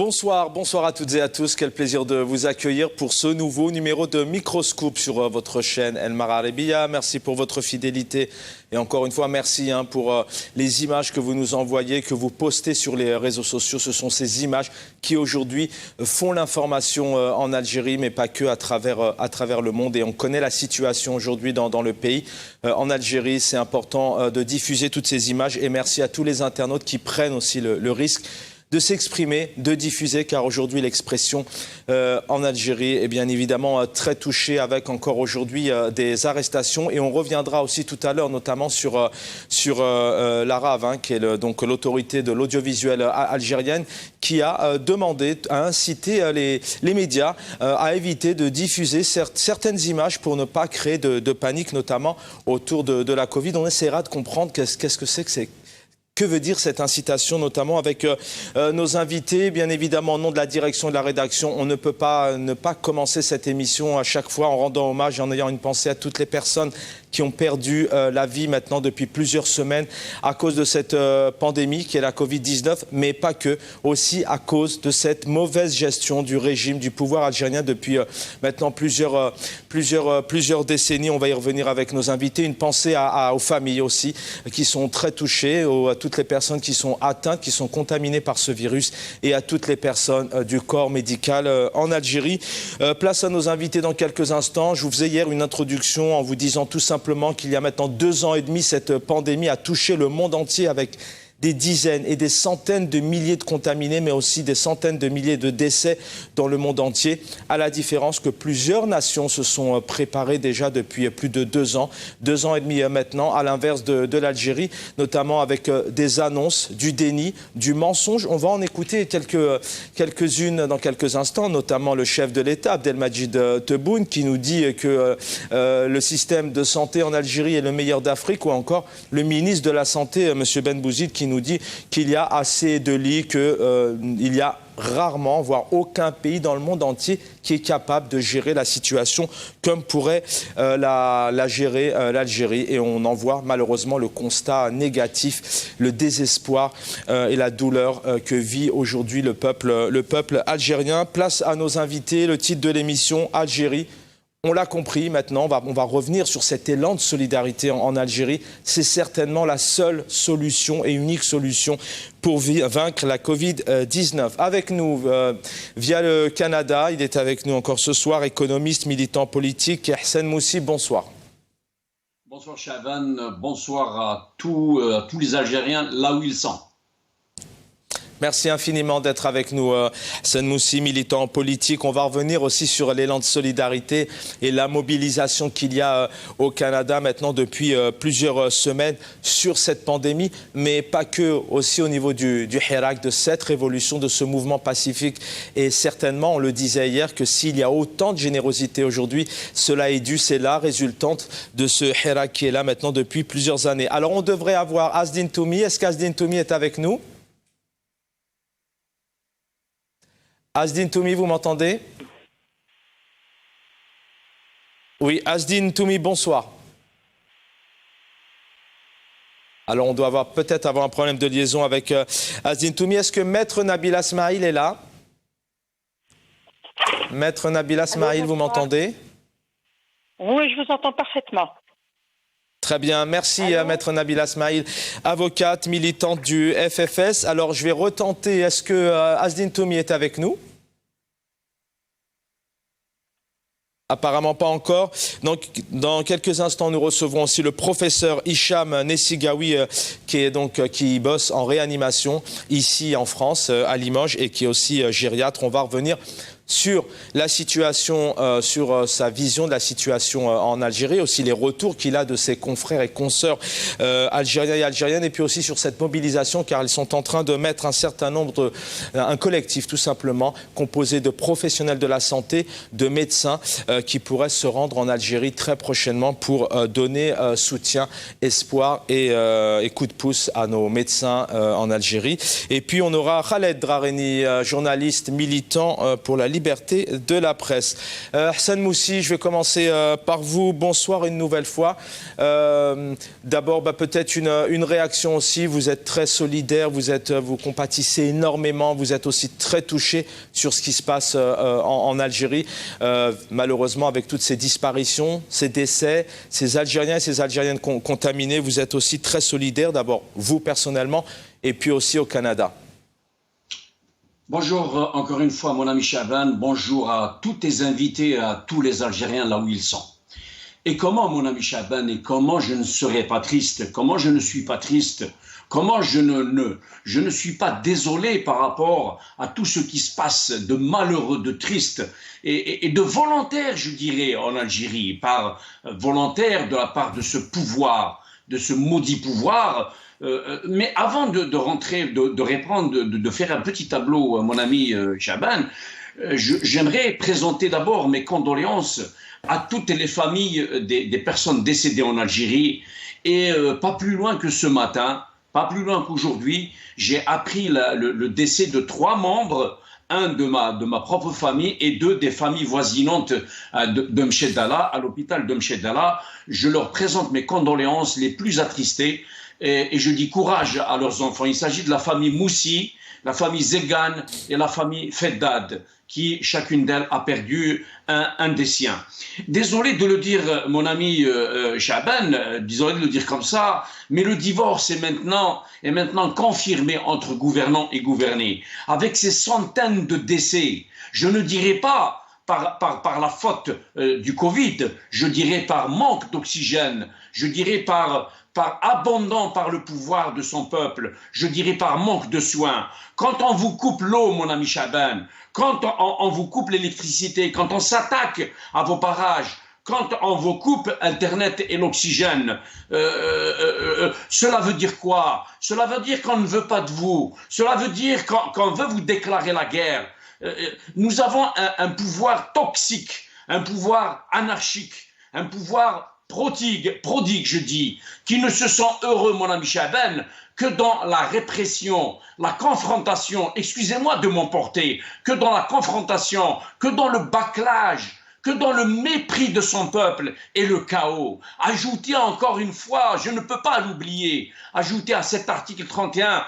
Bonsoir, bonsoir à toutes et à tous. Quel plaisir de vous accueillir pour ce nouveau numéro de Microscope sur votre chaîne El Mararebiya. Merci pour votre fidélité et encore une fois, merci pour les images que vous nous envoyez, que vous postez sur les réseaux sociaux. Ce sont ces images qui aujourd'hui font l'information en Algérie, mais pas que, à travers le monde. Et on connaît la situation aujourd'hui dans le pays. En Algérie, c'est important de diffuser toutes ces images et merci à tous les internautes qui prennent aussi le risque de s'exprimer, de diffuser, car aujourd'hui l'expression en Algérie est bien évidemment très touchée avec encore aujourd'hui des arrestations. Et on reviendra aussi tout à l'heure notamment sur l'ARAV, qui est donc l'autorité de l'audiovisuel algérienne, qui a demandé, a incité les médias à éviter de diffuser certaines images pour ne pas créer de panique, notamment autour de la Covid. On essaiera de comprendre qu'est-ce que c'est que c'est. Que veut dire cette incitation, notamment avec nos invités, bien évidemment au nom de la direction et de la rédaction. On ne peut pas ne pas commencer cette émission à chaque fois en rendant hommage et en ayant une pensée à toutes les personnes qui ont perdu la vie maintenant depuis plusieurs semaines à cause de cette pandémie qui est la Covid-19, mais pas que, aussi à cause de cette mauvaise gestion du régime, du pouvoir algérien depuis maintenant plusieurs décennies. On va y revenir avec nos invités. Une pensée aux familles aussi qui sont très touchées, à toutes les personnes qui sont atteintes, qui sont contaminées par ce virus et à toutes les personnes du corps médical en Algérie. Place à nos invités dans quelques instants. Je vous faisais hier une introduction en vous disant tout simplement qu'il y a maintenant 2 ans et demi, cette pandémie a touché le monde entier avec des dizaines et des centaines de milliers de contaminés, mais aussi des centaines de milliers de décès dans le monde entier, à la différence que plusieurs nations se sont préparées déjà depuis plus de 2 ans, 2 ans et demi maintenant, à l'inverse de l'Algérie, notamment avec des annonces, du déni, du mensonge. On va en écouter quelques-unes dans quelques instants, notamment le chef de l'État, Abdelmadjid Tebboune, qui nous dit que le système de santé en Algérie est le meilleur d'Afrique, ou encore le ministre de la Santé, M. Ben Bouzid, qui nous dit qu'il y a assez de lits, qu'il y a rarement, voire aucun pays dans le monde entier qui est capable de gérer la situation comme pourrait la gérer l'Algérie. Et on en voit malheureusement le constat négatif, le désespoir et la douleur que vit aujourd'hui le peuple algérien. Place à nos invités, le titre de l'émission, Algérie. On l'a compris maintenant, on va revenir sur cet élan de solidarité en Algérie. C'est certainement la seule solution et unique solution pour vaincre la Covid-19. Avec nous, via le Canada, il est avec nous encore ce soir, économiste, militant politique, Hassan Moussi, bonsoir. Bonsoir Chavan, bonsoir à tous les Algériens, là où ils sont. Merci infiniment d'être avec nous, Hassan Moussi, militant politique. On va revenir aussi sur l'élan de solidarité et la mobilisation qu'il y a au Canada maintenant depuis plusieurs semaines sur cette pandémie, mais pas que, aussi au niveau du Hirak, de cette révolution, de ce mouvement pacifique. Et certainement, on le disait hier, que s'il y a autant de générosité aujourd'hui, cela est dû, c'est la résultante de ce Hirak qui est là maintenant depuis plusieurs années. Alors on devrait avoir Azdin Toumi. Est-ce qu'Azdin Toumi est avec nous ? Azdin Toumi, vous m'entendez? Oui, Azdin Toumi, bonsoir. Alors, on doit peut-être avoir un problème de liaison avec Azdin Toumi. Est-ce que Maître Nabil Asmaïl est là? Maître Nabil Asmaïl, vous m'entendez? Oui, je vous entends parfaitement. Très bien, merci Maître Nabil Asmaïl, avocate, militante du FFS. Alors je vais retenter, est-ce que Azdin Toumi est avec nous? Apparemment pas encore. Donc, dans quelques instants, nous recevrons aussi le professeur Hicham Nessigaoui, qui bosse en réanimation ici en France, à Limoges, et qui est aussi gériatre. On va revenir sur la situation, sur sa vision de la situation en Algérie, aussi les retours qu'il a de ses confrères et consoeurs algériens et algériennes, et puis aussi sur cette mobilisation, car ils sont en train de mettre un collectif tout simplement, composé de professionnels de la santé, de médecins, qui pourraient se rendre en Algérie très prochainement pour donner soutien, espoir et coup de pouce à nos médecins en Algérie. Et puis on aura Khaled Drareni, journaliste militant pour la liberté liberté de la presse. Hassan Moussi, je vais commencer par vous. Bonsoir une nouvelle fois. D'abord, peut-être une réaction aussi. Vous êtes très solidaire, vous compatissez énormément, vous êtes aussi très touché sur ce qui se passe en Algérie. Malheureusement, avec toutes ces disparitions, ces décès, ces Algériens et ces Algériennes contaminés, vous êtes aussi très solidaire, d'abord vous personnellement, et puis aussi au Canada. Bonjour encore une fois mon ami Chaban, bonjour à tous tes invités, à tous les Algériens là où ils sont. Et comment mon ami Chaban, et comment je ne serais pas triste, comment je ne suis pas triste, comment je ne suis pas désolé par rapport à tout ce qui se passe de malheureux, de triste et de volontaire, je dirais, en Algérie, par volontaire de la part de ce pouvoir, de ce maudit pouvoir. Mais avant de rentrer, de répondre, de faire un petit tableau, mon ami Chaban, j'aimerais présenter d'abord mes condoléances à toutes les familles des personnes décédées en Algérie. Et pas plus loin que ce matin, pas plus loin qu'aujourd'hui, j'ai appris le décès de 3 membres, un de ma propre famille et 2 des familles voisinantes de Mchedala, à l'hôpital de Mchedala. Je leur présente mes condoléances les plus attristées. Et je dis courage à leurs enfants. Il s'agit de la famille Moussi, la famille Zegan et la famille Feddad, qui chacune d'elles a perdu un des siens. Désolé de le dire, mon ami Chaban, désolé de le dire comme ça, mais le divorce est maintenant confirmé entre gouvernants et gouvernés. Avec ces centaines de décès, je ne dirais pas par la faute du Covid, je dirais par manque d'oxygène, je dirais par abondant par le pouvoir de son peuple, je dirais par manque de soins. Quand on vous coupe l'eau, mon ami Chaban, quand on vous coupe l'électricité, quand on s'attaque à vos barrages, quand on vous coupe Internet et l'oxygène, cela veut dire quoi? Cela veut dire qu'on ne veut pas de vous. Cela veut dire qu'on veut vous déclarer la guerre. Nous avons un pouvoir toxique, un pouvoir anarchique, un pouvoir prodigue, je dis, qui ne se sent heureux, mon ami Chaban, que dans la répression, la confrontation, excusez-moi de m'emporter, que dans la confrontation, que dans le bâclage, que dans le mépris de son peuple et le chaos. Ajoutez encore une fois, je ne peux pas l'oublier, ajoutez à cet article 31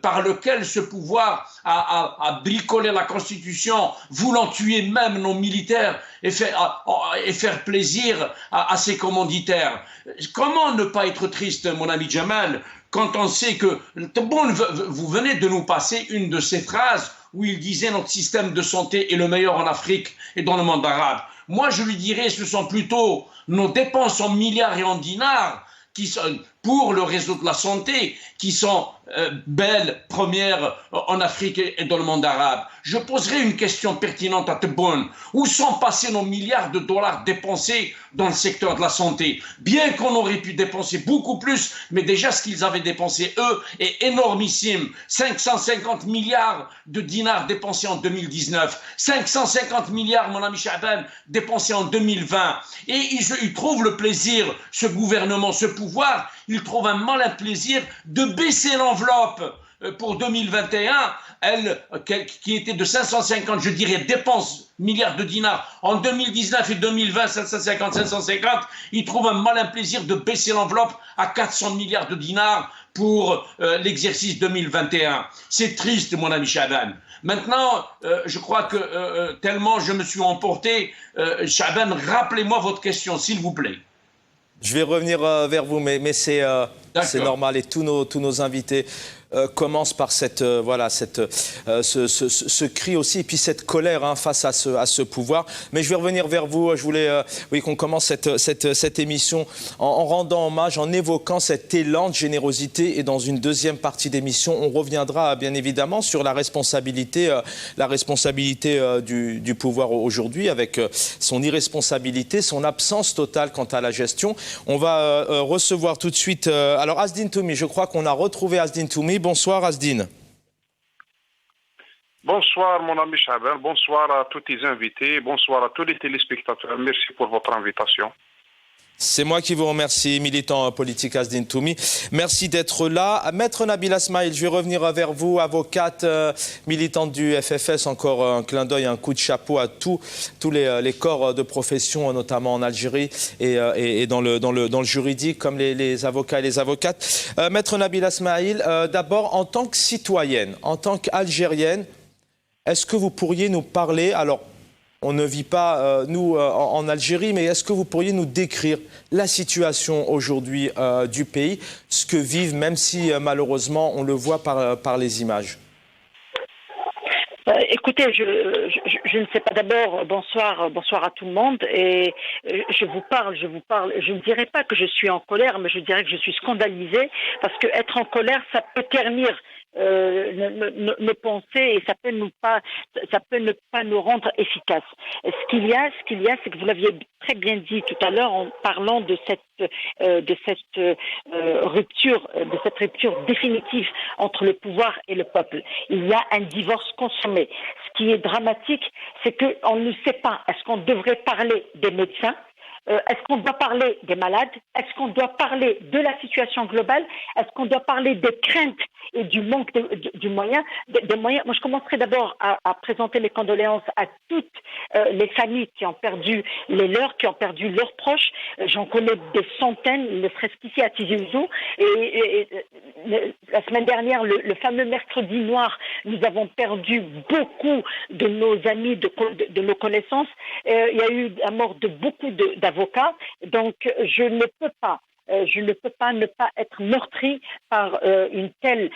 par lequel ce pouvoir a bricolé la Constitution, voulant tuer même nos militaires et faire plaisir à ses commanditaires. Comment ne pas être triste, mon ami Jamal, quand on sait que vous venez de nous passer une de ces phrases où il disait notre système de santé est le meilleur en Afrique et dans le monde arabe. Moi, je lui dirais, ce sont plutôt nos dépenses en milliards et en dinars qui sont pour le réseau de la santé, qui sont belles, premières en Afrique et dans le monde arabe. Je poserai une question pertinente à Tebboune. Où sont passés nos milliards de dollars dépensés dans le secteur de la santé? Bien qu'on aurait pu dépenser beaucoup plus, mais déjà ce qu'ils avaient dépensé, eux, est énormissime. 550 milliards de dinars dépensés en 2019. 550 milliards, mon ami Chaban, dépensés en 2020. Et ils trouvent le plaisir, ce gouvernement, ce pouvoir, il trouve un malin plaisir de baisser l'enveloppe pour 2021, elle, qui était de 550, je dirais, dépenses milliards de dinars en 2019 et 2020, 550, il trouve un malin plaisir de baisser l'enveloppe à 400 milliards de dinars pour l'exercice 2021. C'est triste, mon ami Chaban. Maintenant, je crois que tellement je me suis emporté, Chaban, rappelez-moi votre question, s'il vous plaît. Je vais revenir vers vous, mais c'est normal et tous nos invités commencent par ce cri aussi et puis cette colère face à ce pouvoir. Mais je vais revenir vers vous. Je voulais qu'on commence cette émission en rendant hommage, en évoquant cet élan de générosité. Et dans une deuxième partie d'émission, on reviendra bien évidemment sur la responsabilité du pouvoir aujourd'hui, avec son irresponsabilité, son absence totale quant à la gestion. On va recevoir tout de suite alors Asdine Toumi. Je crois qu'on a retrouvé Asdine Toumi. Bonsoir Asdine. Bonsoir mon ami Chaban, bonsoir à tous tes invités, bonsoir à tous les téléspectateurs. Merci pour votre invitation. C'est moi qui vous remercie, militant politique Asdin Toumi. Merci d'être là. Maître Nabila Smaïl, je vais revenir vers vous, avocate militante du FFS. Encore un clin d'œil, un coup de chapeau à tous les corps de profession, notamment en Algérie et dans le juridique, comme les avocats et les avocates. Maître Nabila Smaïl, d'abord, en tant que citoyenne, en tant qu'Algérienne, est-ce que vous pourriez nous parler, alors on ne vit pas, nous, en Algérie, mais est-ce que vous pourriez nous décrire la situation aujourd'hui du pays, ce que vivent, même si malheureusement on le voit par les images? Écoutez, je ne sais pas. D'abord, bonsoir à tout le monde. Et je vous parle. Je ne dirais pas que je suis en colère, mais je dirais que je suis scandalisée parce que être en colère, ça peut ternir nos pensées et ça peut ne pas nous rendre efficaces. Ce qu'il y a, c'est que vous l'aviez très bien dit tout à l'heure en parlant de cette rupture définitive entre le pouvoir et le peuple. Il y a un divorce consommé. Ce qui est dramatique, c'est qu'on ne sait pas. Est-ce qu'on devrait parler des médecins? Est-ce qu'on doit parler des malades? Est-ce qu'on doit parler de la situation globale? Est-ce qu'on doit parler des craintes et du manque des moyens? Moi, je commencerai d'abord à présenter mes condoléances à toutes les familles qui ont perdu les leurs, qui ont perdu leurs proches. J'en connais des centaines, ne serait-ce qu'ici à Tizi Ouzou. Et la semaine dernière, le fameux mercredi noir, nous avons perdu beaucoup de nos amis, de nos connaissances. Il y a eu la mort de beaucoup d'avocats. Donc, je ne peux pas ne pas être meurtrie par une telle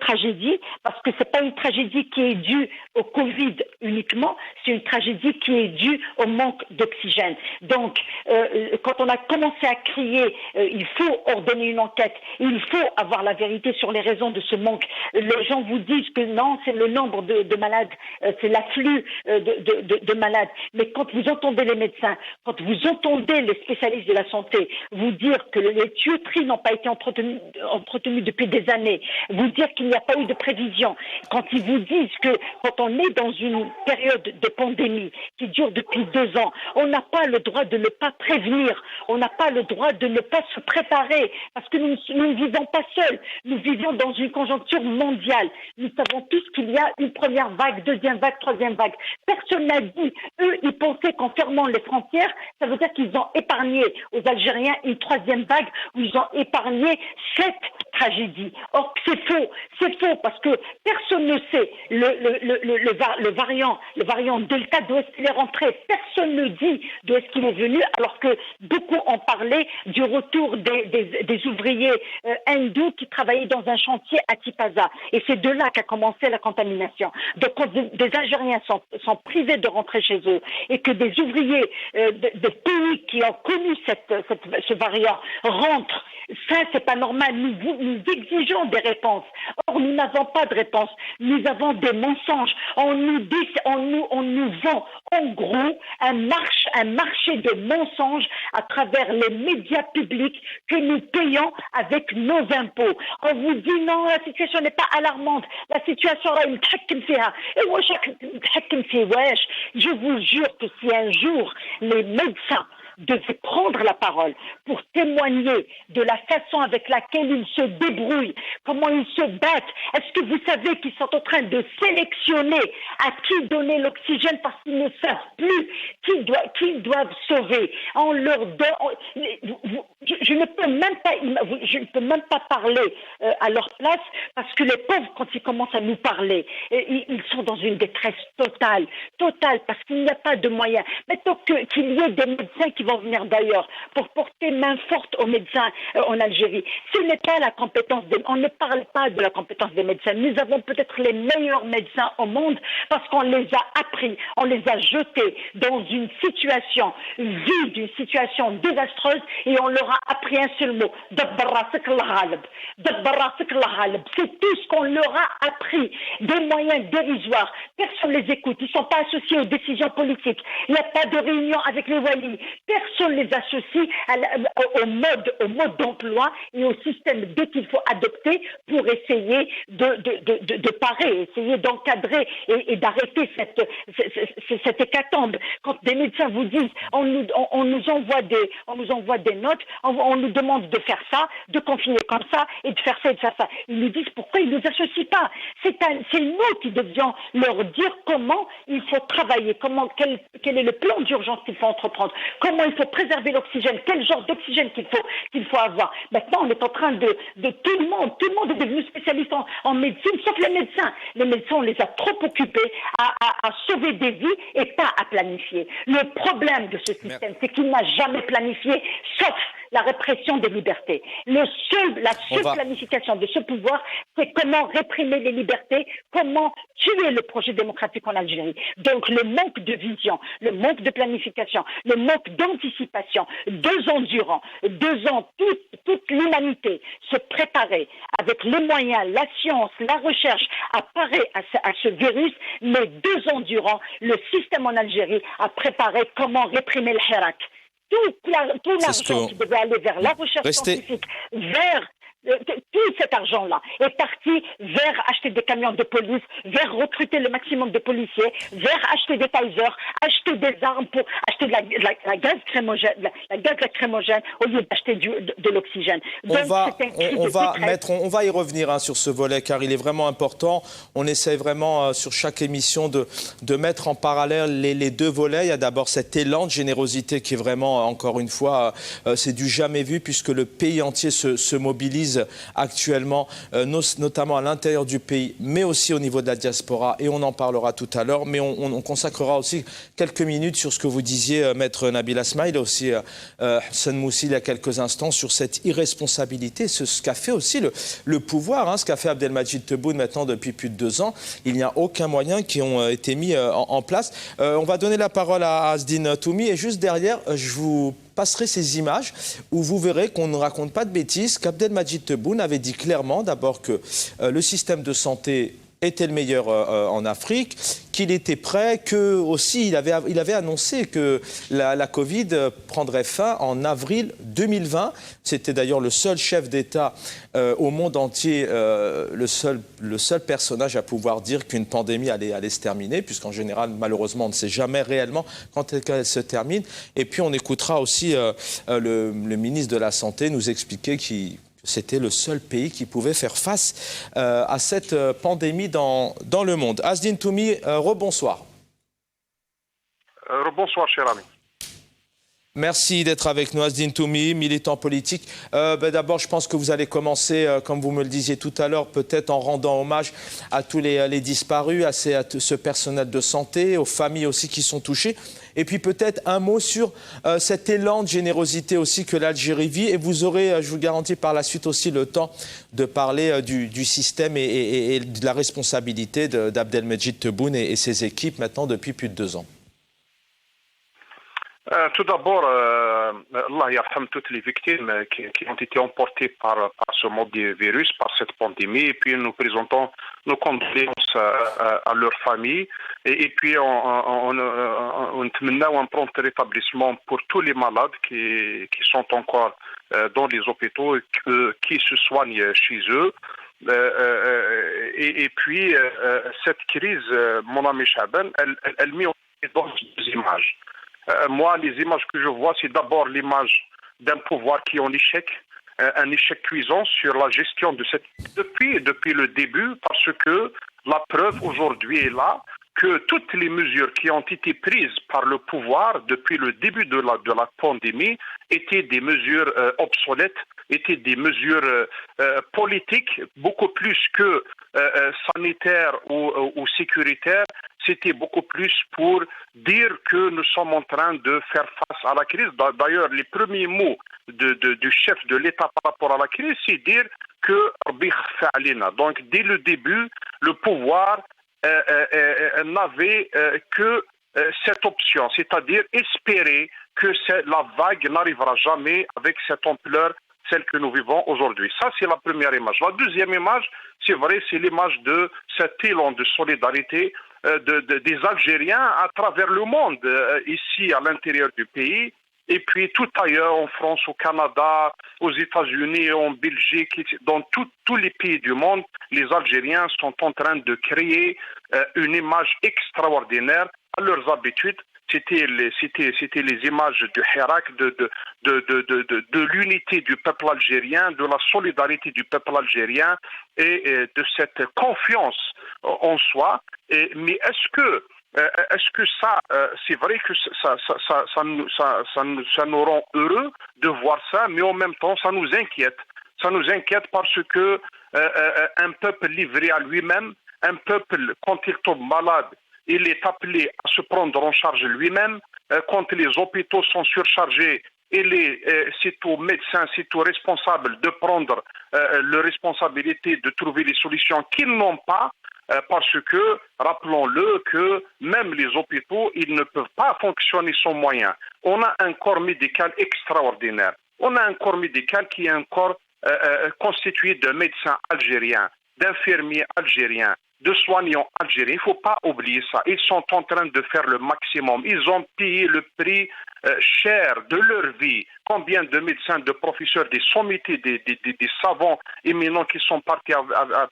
tragédie, parce que c'est pas une tragédie qui est due au Covid uniquement, c'est une tragédie qui est due au manque d'oxygène. Donc, quand on a commencé à crier, il faut ordonner une enquête, il faut avoir la vérité sur les raisons de ce manque. Les gens vous disent que non, c'est le nombre de malades, c'est l'afflux de malades. Mais quand vous entendez les médecins, quand vous entendez les spécialistes de la santé vous dire que les tuyauteries n'ont pas été entretenues depuis des années, vous dire qu'il n'y a pas eu de prévision, quand ils vous disent que quand on est dans une période de pandémie qui dure depuis 2 ans, on n'a pas le droit de ne pas prévenir, on n'a pas le droit de ne pas se préparer, parce que nous ne vivons pas seuls, nous vivons dans une conjoncture mondiale. Nous savons tous qu'il y a une première vague, deuxième vague, troisième vague. Personne n'a dit, eux, ils pensaient qu'en fermant les frontières, ça veut dire qu'ils ont épargné aux Algériens une troisième vague où ils ont épargné cette tragédie. Or, c'est faux parce que personne ne sait le variant Delta d'où est-ce qu'il est rentré. Personne ne dit d'où est-ce qu'il est venu, alors que beaucoup ont parlé du retour des ouvriers hindous qui travaillaient dans un chantier à Tipaza. Et c'est de là qu'a commencé la contamination. Donc, quand des Algériens sont privés de rentrer chez eux et que des ouvriers de pays qui ont connu ce variant rentrent, ça, c'est pas normal. Nous exigeons des réponses. Or, nous n'avons pas de réponse. Nous avons des mensonges. On nous vend, en gros, un marché de mensonges à travers les médias publics que nous payons avec nos impôts. On vous dit non, la situation n'est pas alarmante. La situation là, je vous jure que si un jour les médecins devaient prendre la parole pour témoigner de la façon avec laquelle ils se débrouillent, comment ils se battent. Est-ce que vous savez qu'ils sont en train de sélectionner à qui donner l'oxygène parce qu'ils ne savent plus qui doivent sauver? On leur donne. Je ne peux même pas parler à leur place, parce que les pauvres, quand ils commencent à nous parler, ils sont dans une détresse totale, parce qu'il n'y a pas de moyens. Mettons qu'il y ait des médecins qui vont venir d'ailleurs pour porter main forte aux médecins en Algérie. Ce n'est pas la compétence on ne parle pas de la compétence des médecins. Nous avons peut-être les meilleurs médecins au monde parce qu'on les a appris, on les a jetés dans une situation vide, une situation désastreuse, et on leur a appris un seul mot: c'est tout ce qu'on leur a appris. Des moyens dérisoires. Personne ne les écoute. Ils ne sont pas associés aux décisions politiques. Il n'y a pas de réunion avec les walis. personne ne les associe au mode d'emploi et au système D qu'il faut adopter pour essayer de parer, essayer d'encadrer et d'arrêter cette hécatombe. Quand des médecins vous disent on nous envoie des notes, on nous demande de faire ça, de confiner comme ça et de faire ça et de faire ça. Ils nous disent pourquoi ils ne nous associent pas. C'est nous qui devions leur dire comment il faut travailler, quel est le plan d'urgence qu'il faut entreprendre, comment il faut préserver l'oxygène, quel genre d'oxygène qu'il faut avoir. Maintenant, on est en train de tout le monde est devenu spécialiste en médecine, sauf les médecins. Les médecins, on les a trop occupés à sauver des vies et pas à planifier. Le problème de ce système, c'est qu'il n'a jamais planifié, sauf la répression des libertés. La seule planification de ce pouvoir, c'est comment réprimer les libertés, comment tuer le projet démocratique en Algérie. Donc le manque de vision, le manque de planification, le manque d'anticipation, 2 ans durant, 2 ans, toute l'humanité se préparait avec les moyens, la science, la recherche à parer à ce virus, mais 2 ans durant, le système en Algérie a préparé comment réprimer le Hirak. Tout l'argent qui devait aller vers la recherche scientifique, vers tout cet argent-là est parti vers acheter des camions de police, vers recruter le maximum de policiers, vers acheter des tasers, acheter des armes pour acheter la gaz lacrymogène au lieu d'acheter de l'oxygène. On va y revenir sur ce volet car il est vraiment important. On essaie vraiment sur chaque émission de mettre en parallèle les 2 volets. Il y a d'abord cet élan de générosité qui est vraiment, encore une fois, c'est du jamais vu puisque le pays entier se mobilise actuellement, notamment à l'intérieur du pays, mais aussi au niveau de la diaspora, et on en parlera tout à l'heure, mais on consacrera aussi quelques minutes sur ce que vous disiez, Maître Nabil Asmaïl, et aussi Hassan Moussi il y a quelques instants, sur cette irresponsabilité, ce qu'a fait aussi le pouvoir, ce qu'a fait Abdelmadjid Tebboune maintenant depuis plus de 2 ans. Il n'y a aucun moyen qui ont été mis en place. On va donner la parole à Asdine Toumi, et juste derrière, je vous passerai ces images où vous verrez qu'on ne raconte pas de bêtises, qu'Abdelmadjid Tebboune avait dit clairement d'abord que le système de santé était le meilleur en Afrique, qu'il était prêt, que aussi il avait annoncé que la Covid prendrait fin en avril 2020. C'était d'ailleurs le seul chef d'État au monde entier, le seul personnage à pouvoir dire qu'une pandémie allait se terminer, puisqu'en général, malheureusement, on ne sait jamais réellement quand elle se termine. Et puis on écoutera aussi le ministre de la Santé nous expliquer c'était le seul pays qui pouvait faire face à cette pandémie dans le monde. Asdine Toumi, rebonsoir. Rebonsoir, cher ami. Merci d'être avec nous, Asdine Toumi, militant politique. D'abord, je pense que vous allez commencer, comme vous me le disiez tout à l'heure, peut-être en rendant hommage à tous les disparus, à ce personnel de santé, aux familles aussi qui sont touchées. Et puis peut-être un mot sur cet élan de générosité aussi que l'Algérie vit. Et vous aurez, je vous garantis, par la suite aussi le temps de parler du système et de la responsabilité d'Abdelmadjid Tebboune et ses équipes maintenant depuis plus de 2 ans. Tout d'abord, Allah yarham toutes les victimes qui ont été emportées par ce maudit virus, par cette pandémie. Et puis nous présentons nos condoléances à leurs familles. Et puis on demande un prompt rétablissement pour tous les malades qui sont encore dans les hôpitaux et qui se soignent chez eux. Et puis cette crise, mon ami Chaban, elle met dans des images. Moi, les images que je vois, c'est d'abord l'image d'un pouvoir qui est en échec, un échec cuisant sur la gestion de cette depuis le début, parce que la preuve aujourd'hui est là que toutes les mesures qui ont été prises par le pouvoir depuis le début de la pandémie étaient des mesures obsolètes, étaient des mesures politiques, beaucoup plus que sanitaires ou sécuritaires. C'était beaucoup plus pour dire que nous sommes en train de faire face à la crise. D'ailleurs, les premiers mots du chef de l'État par rapport à la crise, c'est dire que donc dès le début, le pouvoir n'avait que cette option, c'est-à-dire espérer que la vague n'arrivera jamais avec cette ampleur, celle que nous vivons aujourd'hui. Ça, c'est la première image. La deuxième image, c'est vrai, c'est l'image de cet élan de solidarité des Algériens à travers le monde, ici à l'intérieur du pays et puis tout ailleurs, en France, au Canada, aux États-Unis, en Belgique, dans tous les pays du monde, les Algériens sont en train de créer une image extraordinaire à leurs habitudes. C'était les images du Hirak, de l'unité du peuple algérien, de la solidarité du peuple algérien et de cette confiance en soi. Mais est-ce que ça, c'est vrai que ça nous rend heureux de voir ça, mais en même temps, ça nous inquiète. Ça nous inquiète parce que un peuple livré à lui-même, un peuple, quand il tombe malade, il est appelé à se prendre en charge lui-même. Quand les hôpitaux sont surchargés, c'est aux médecins, c'est aux responsables de prendre leur responsabilité de trouver les solutions qu'ils n'ont pas. Parce que, rappelons-le, que même les hôpitaux, ils ne peuvent pas fonctionner sans moyens. On a un corps médical extraordinaire. On a un corps médical qui est un corps constitué de médecins algériens, d'infirmiers algériens, de soignants algériens. Il ne faut pas oublier ça. Ils sont en train de faire le maximum. Ils ont payé le prix cher de leur vie. Combien de médecins, de professeurs, des sommités, des savants éminents qui sont partis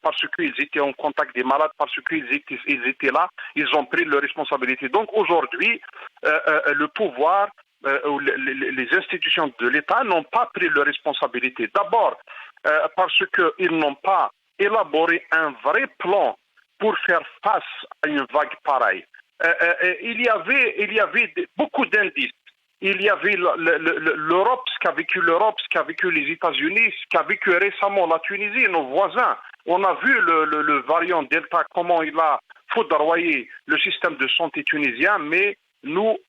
parce qu'ils étaient en contact des malades, parce qu'ils étaient là, ils ont pris leurs responsabilités. Donc aujourd'hui, le pouvoir, les institutions de l'État n'ont pas pris leurs responsabilités. D'abord, parce qu'ils n'ont pas élaboré un vrai plan pour faire face à une vague pareille. Il y avait beaucoup d'indices. Il y avait l'Europe, ce qu'a vécu l'Europe, ce qu'a vécu les États-Unis, ce qu'a vécu récemment la Tunisie, nos voisins. On a vu le variant Delta, comment il a foudroyé le système de santé tunisien, mais nous,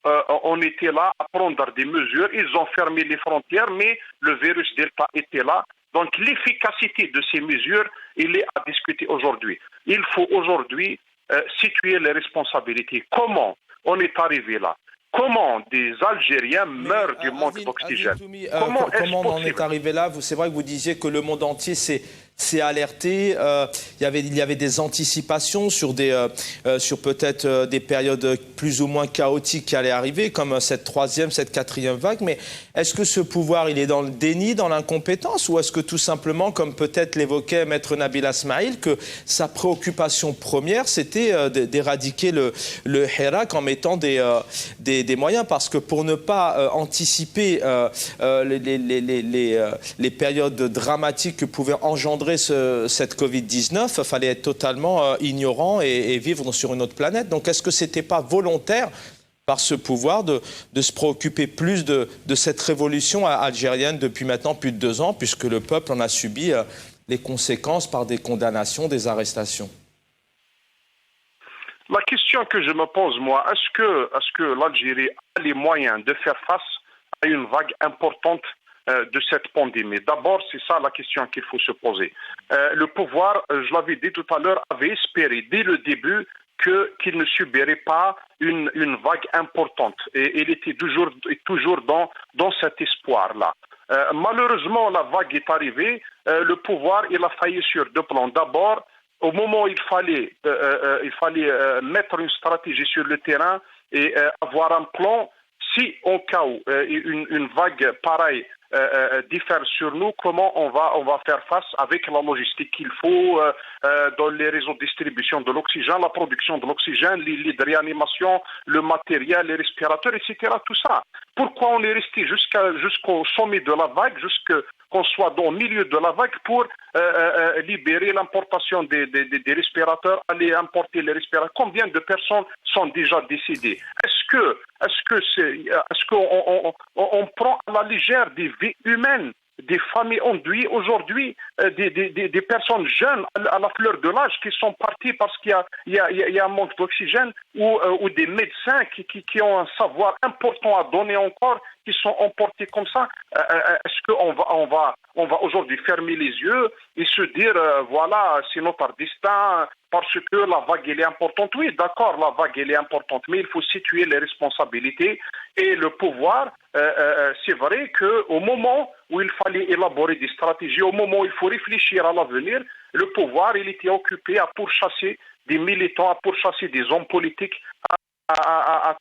on était là à prendre des mesures. Ils ont fermé les frontières, mais le virus Delta était là. Donc l'efficacité de ces mesures, il est à discuter aujourd'hui. Il faut aujourd'hui situer les responsabilités. Comment on est arrivé là? Comment des Algériens meurent du manque d'oxygène? Comment on en est arrivé là? C'est vrai que vous disiez que le monde entier s'est alerté. Il y avait des anticipations sur peut-être des périodes plus ou moins chaotiques qui allaient arriver, comme cette troisième, cette quatrième vague. Mais est-ce que ce pouvoir, il est dans le déni, dans l'incompétence, ou est-ce que tout simplement, comme peut-être l'évoquait Maître Nabil Asmaïl, que sa préoccupation première, c'était d'éradiquer le Hirak en mettant des moyens? Parce que pour ne pas anticiper les périodes dramatiques que pouvait engendrer cette Covid-19, il fallait être totalement ignorant et vivre sur une autre planète. Donc est-ce que ce n'était pas volontaire par ce pouvoir de se préoccuper plus de cette révolution algérienne depuis maintenant plus de 2 ans, puisque le peuple en a subi les conséquences par des condamnations, des arrestations? La question que je me pose, moi, est-ce que l'Algérie a les moyens de faire face à une vague importante de cette pandémie? D'abord, c'est ça la question qu'il faut se poser. Le pouvoir, je l'avais dit tout à l'heure, avait espéré dès le début qu'il ne subirait pas une vague importante. Et il était toujours dans cet espoir-là. Malheureusement, la vague est arrivée. Le pouvoir, il a failli sur 2 plans. D'abord, au moment où il fallait mettre une stratégie sur le terrain et avoir un plan, si au cas où une vague pareille diffère sur nous, comment on va faire face avec la logistique qu'il faut dans les réseaux de distribution de l'oxygène, la production de l'oxygène, les lits de réanimation, le matériel, les respirateurs, etc. Tout ça. Pourquoi on est resté jusqu'au sommet de la vague, qu'on soit dans le milieu de la vague pour libérer l'importation des respirateurs, aller importer les respirateurs? Combien de personnes sont déjà décédées? Est-ce qu'on prend à la légère des vies humaines, des familles endeuillées aujourd'hui, des personnes jeunes à la fleur de l'âge qui sont parties parce qu'il y a un manque d'oxygène, ou des médecins qui ont un savoir important à donner encore, qui sont emportés comme ça? Est-ce qu'on va aujourd'hui fermer les yeux et se dire voilà, c'est notre destin parce que la vague elle est importante? Oui, d'accord, la vague elle est importante, mais il faut situer les responsabilités et le pouvoir. C'est vrai qu'au moment où il fallait élaborer des stratégies, au moment où il faut réfléchir à l'avenir, le pouvoir il était occupé à pourchasser des militants, à pourchasser des hommes politiques, à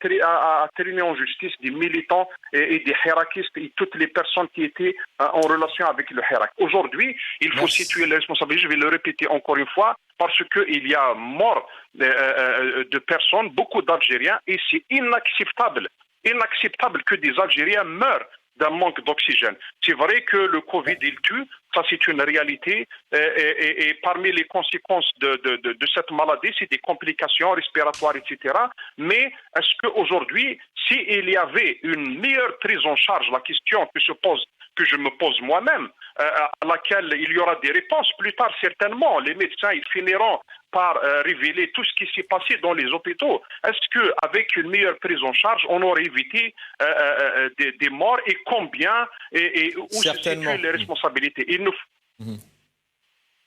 traîner en justice des militants et des hirakistes et toutes les personnes qui étaient en relation avec le Hirak. Aujourd'hui, il faut situer les responsabilités, je vais le répéter encore une fois, parce qu'il y a mort de personnes, beaucoup d'Algériens, et c'est inacceptable que des Algériens meurent d'un manque d'oxygène. C'est vrai que le Covid, il tue, ça c'est une réalité, et parmi les conséquences de cette maladie, c'est des complications respiratoires, etc. Mais est-ce qu'aujourd'hui, s'il y avait une meilleure prise en charge, la question que je me pose moi-même, à laquelle il y aura des réponses plus tard certainement, les médecins ils finiront par révéler tout ce qui s'est passé dans les hôpitaux. Est-ce qu'avec une meilleure prise en charge, on aurait évité des morts et combien et où se situent les responsabilités? Il nous...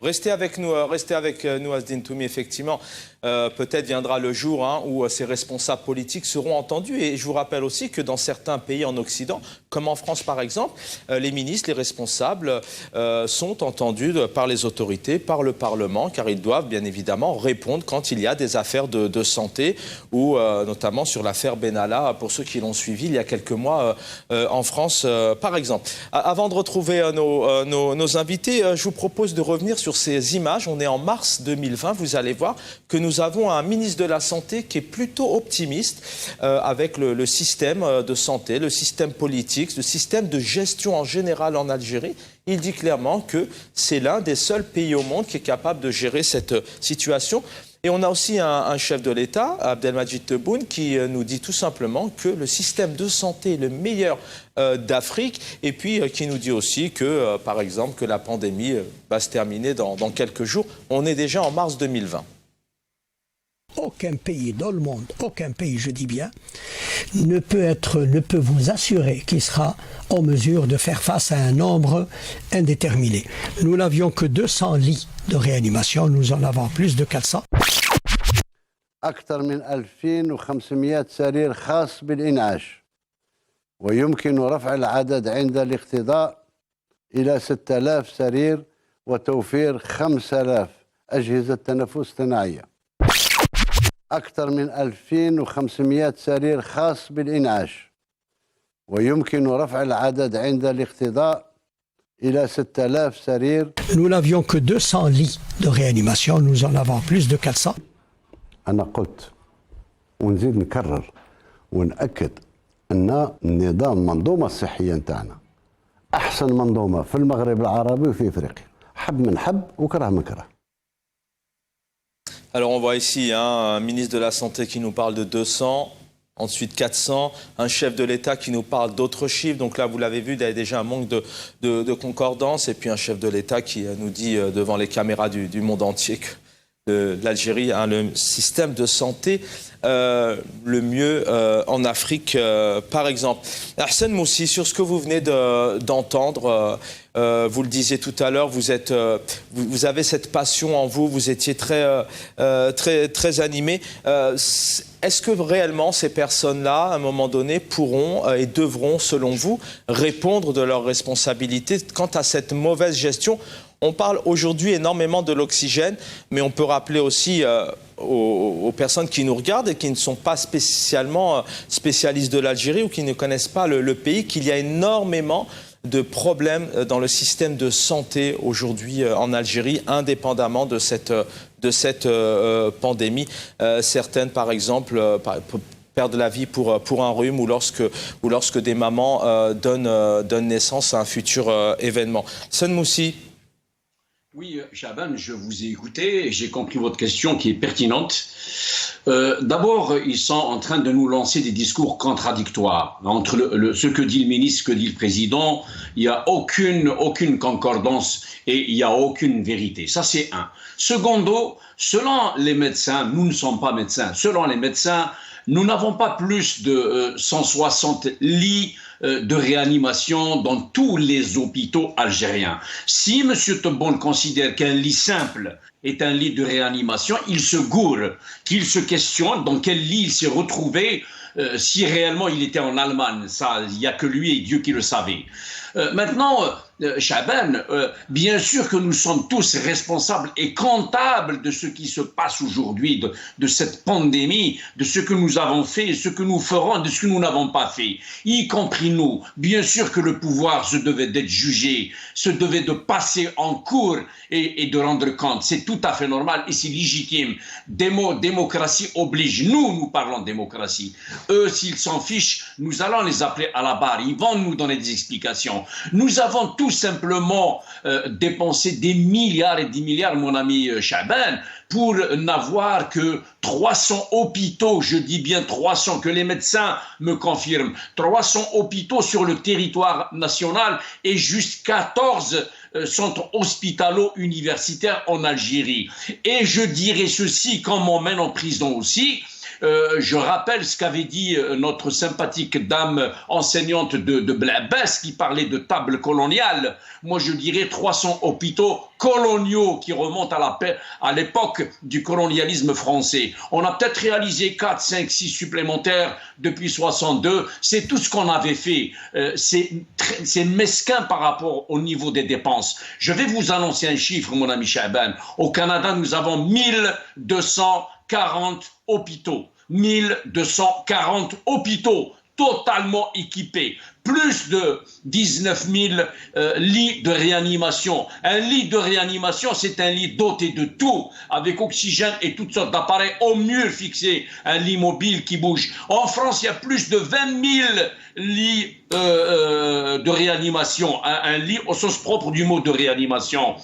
Restez avec nous, Asdine Toumi, effectivement. Peut-être viendra le jour où ces responsables politiques seront entendus. Et je vous rappelle aussi que dans certains pays en Occident, comme en France par exemple, les ministres, les responsables sont entendus par les autorités, par le Parlement, car ils doivent bien évidemment répondre quand il y a des affaires de santé, ou notamment sur l'affaire Benalla, pour ceux qui l'ont suivi il y a quelques mois en France par exemple. Avant de retrouver nos invités, je vous propose de revenir sur ces images. On est en mars 2020, vous allez voir que nous avons un ministre de la Santé qui est plutôt optimiste avec le système de santé, le système politique, le système de gestion en général en Algérie. Il dit clairement que c'est l'un des seuls pays au monde qui est capable de gérer cette situation. Et on a aussi un chef de l'État, Abdelmadjid Tebboune, qui nous dit tout simplement que le système de santé est le meilleur d'Afrique, et puis qui nous dit aussi que, par exemple, que la pandémie va se terminer dans quelques jours. On est déjà en mars 2020. Aucun pays dans le monde, aucun pays, je dis bien, ne peut vous assurer qu'il sera en mesure de faire face à un nombre indéterminé. Nous n'avions que 200 lits de réanimation, nous en avons plus de 400. أكثر من 2500 سرير خاص بالإنعاش، ويمكن رفع العدد عند الاقتضاء إلى 6000 سرير وتوفير 5000 أجهزة تنفس اصطناعية. أكثر من 2500 سرير خاص بالإنعاش، ويمكن رفع العدد عند الاقتضاء إلى 6000 سرير. Nous n'avions que 200 lits de réanimation, nous en avons plus de 400. أنا قلت ونزيد نكرر ونأكد أن النظام المنظومة الصحية نتاعنا أحسن منظومة في المغرب العربي وفي إفريقيا، حب من حب وكره من كره. Alors on voit ici un ministre de la Santé qui nous parle de 200, ensuite 400, un chef de l'État qui nous parle d'autres chiffres. Donc là, vous l'avez vu, il y a déjà un manque de concordance. Et puis un chef de l'État qui nous dit devant les caméras du monde entier que l'Algérie a le système de santé le mieux en Afrique, par exemple. Hassan Moussi, sur ce que vous venez d'entendre, vous le disiez tout à l'heure, vous avez cette passion en vous, vous étiez très animé. Est-ce que réellement ces personnes-là, à un moment donné, pourront et devront, selon vous, répondre de leurs responsabilités quant à cette mauvaise gestion? On parle aujourd'hui énormément de l'oxygène, mais on peut rappeler aussi aux personnes qui nous regardent et qui ne sont pas spécialement spécialistes de l'Algérie ou qui ne connaissent pas le pays, qu'il y a énormément de problèmes dans le système de santé aujourd'hui en Algérie, indépendamment de cette pandémie. Certaines, par exemple, perdent la vie pour un rhume ou lorsque des mamans donnent naissance à un futur événement. Hassan Moussi. Oui, Chaban, je vous ai écouté et j'ai compris votre question qui est pertinente. D'abord, ils sont en train de nous lancer des discours contradictoires. Entre ce que dit le ministre, ce que dit le président, il n'y a aucune concordance et il n'y a aucune vérité. Ça, c'est un. Secondo, selon les médecins, nous ne sommes pas médecins, selon les médecins, nous n'avons pas plus de 160 lits de réanimation dans tous les hôpitaux algériens. Si M. Tebboune considère qu'un lit simple est un lit de réanimation, il se gourre, qu'il se questionne dans quel lit il s'est retrouvé, si réellement il était en Allemagne. Ça, il n'y a que lui et Dieu qui le savait. Maintenant, Chaban, bien sûr que nous sommes tous responsables et comptables de ce qui se passe aujourd'hui, de cette pandémie, de ce que nous avons fait, ce que nous ferons, de ce que nous n'avons pas fait, y compris nous. Bien sûr que le pouvoir se devait d'être jugé, se devait de passer en cours et de rendre compte. C'est tout à fait normal et c'est légitime. Démocratie oblige. Nous parlons de démocratie. Eux, s'ils s'en fichent, nous allons les appeler à la barre. Ils vont nous donner des explications. Nous avons tout simplement dépensé des milliards et des milliards, mon ami Chaban, pour n'avoir que 300 hôpitaux, je dis bien 300, que les médecins me confirment, 300 hôpitaux sur le territoire national et juste 14 centres hospitalo-universitaires en Algérie. Et je dirais ceci quand m'emmène en prison aussi. Je rappelle ce qu'avait dit notre sympathique dame enseignante de Blabès qui parlait de table coloniale. Moi, je dirais 300 hôpitaux coloniaux qui remontent à l'époque du colonialisme français. On a peut-être réalisé 4, 5, 6 supplémentaires depuis 62. C'est tout ce qu'on avait fait. C'est mesquin par rapport au niveau des dépenses. Je vais vous annoncer un chiffre, mon ami Chaban. Au Canada, nous avons 1240 hôpitaux. 1240 hôpitaux totalement équipés, plus de 19 000 lits de réanimation. Un lit de réanimation, c'est un lit doté de tout, avec oxygène et toutes sortes d'appareils au mur fixés, un lit mobile qui bouge. En France, il y a plus de 20 000 lits de réanimation, un lit au sens propre du mot de réanimation.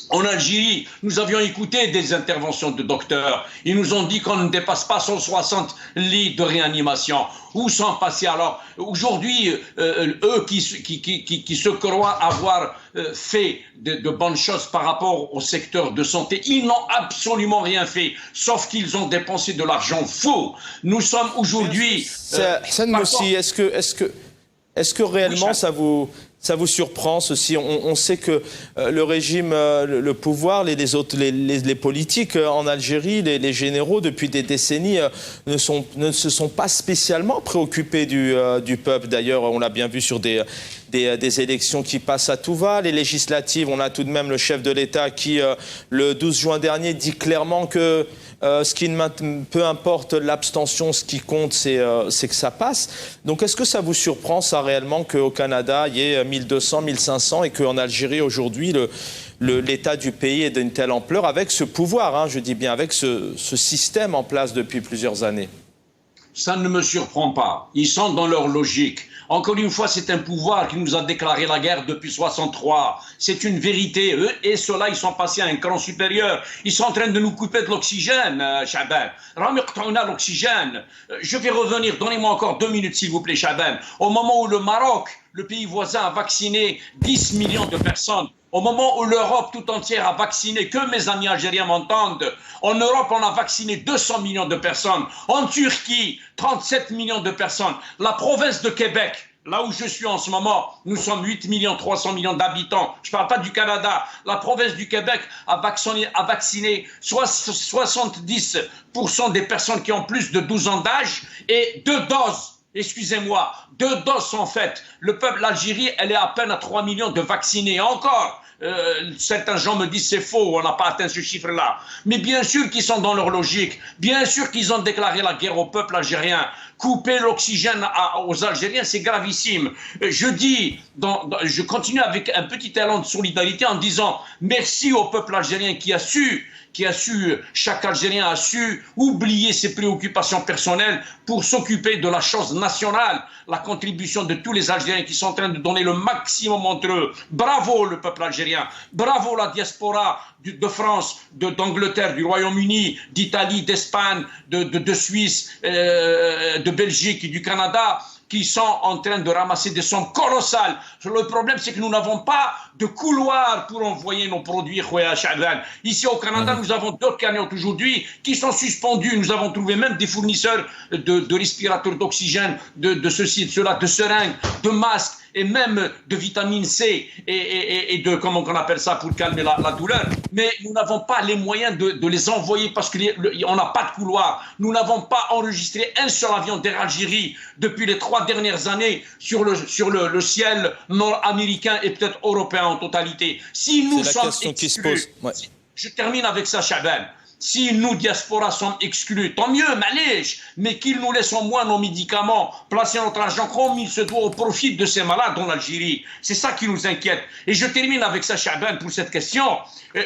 En Algérie, nous avions écouté des interventions de docteurs. Ils nous ont dit qu'on ne dépasse pas 160 lits de réanimation. Où sont passés alors? Aujourd'hui, eux qui se croient avoir fait de bonnes choses par rapport au secteur de santé, ils n'ont absolument rien fait, sauf qu'ils ont dépensé de l'argent fou. Nous sommes aujourd'hui... Hassan Moussi, est-ce que réellement oui, ça vous surprend ceci? On sait que le régime, le pouvoir, les politiques en Algérie, les généraux, depuis des décennies, ne se sont pas spécialement préoccupés du peuple. D'ailleurs, on l'a bien vu sur des élections qui passent à tout va. Les législatives, on a tout de même le chef de l'État qui, le 12 juin dernier, dit clairement que peu importe l'abstention, ce qui compte, c'est que ça passe. Donc, est-ce que ça vous surprend, ça, réellement, qu'au Canada, il y ait 1200, 1500 et qu'en Algérie, aujourd'hui, l'état du pays est d'une telle ampleur, avec ce pouvoir, hein, je dis bien, avec ce système en place depuis plusieurs années? Ça ne me surprend pas. Ils sont dans leur logique. Encore une fois, c'est un pouvoir qui nous a déclaré la guerre depuis 63. C'est une vérité. Eux et ceux-là, ils sont passés à un cran supérieur. Ils sont en train de nous couper de l'oxygène, Chaban. L'oxygène. Je vais revenir. Donnez-moi encore 2 minutes, s'il vous plaît, Chaban. Au moment où le Maroc, le pays voisin, a vacciné 10 millions de personnes, au moment où l'Europe tout entière a vacciné, que mes amis algériens m'entendent, en Europe, on a vacciné 200 millions de personnes. En Turquie, 37 millions de personnes. La province de Québec, là où je suis en ce moment, nous sommes 8 millions 300 millions d'habitants. Je ne parle pas du Canada. La province du Québec a vacciné 70% des personnes qui ont plus de 12 ans d'âge et 2 doses. Excusez-moi, 2 doses en fait. Le peuple, l'Algérie, elle est à peine à 3 millions de vaccinés. Encore, certains gens me disent c'est faux, on n'a pas atteint ce chiffre-là. Mais bien sûr qu'ils sont dans leur logique. Bien sûr qu'ils ont déclaré la guerre au peuple algérien. Couper l'oxygène aux Algériens, c'est gravissime. Je continue avec un petit élan de solidarité en disant merci au peuple algérien chaque Algérien a su oublier ses préoccupations personnelles pour s'occuper de la chose nationale, la contribution de tous les Algériens qui sont en train de donner le maximum entre eux. Bravo le peuple algérien, bravo la diaspora de France, d'Angleterre, du Royaume-Uni, d'Italie, d'Espagne, de Suisse, de Belgique et du Canada, qui sont en train de ramasser des sommes colossales. Le problème, c'est que nous n'avons pas de couloir pour envoyer nos produits. Ici au Canada, nous avons 2 cagnottes aujourd'hui qui sont suspendus. Nous avons trouvé même des fournisseurs de respirateurs d'oxygène, de ceci, de cela, de seringues, de masques. et même de vitamine C et de, comment on appelle ça, pour calmer la douleur. Mais nous n'avons pas les moyens de les envoyer parce qu'on n'a pas de couloir. Nous n'avons pas enregistré un seul avion d'Air Algérie depuis les 3 dernières années sur le ciel nord-américain et peut-être européen en totalité. Si nous sommes exclus, je termine avec ça, Chaban. Si nous, diaspora, sommes exclus, tant mieux, malèche, mais qu'ils nous laissent au moins nos médicaments, placer notre argent comme il se doit au profit de ces malades en Algérie. C'est ça qui nous inquiète. Et je termine avec ça, Chaban, pour cette question.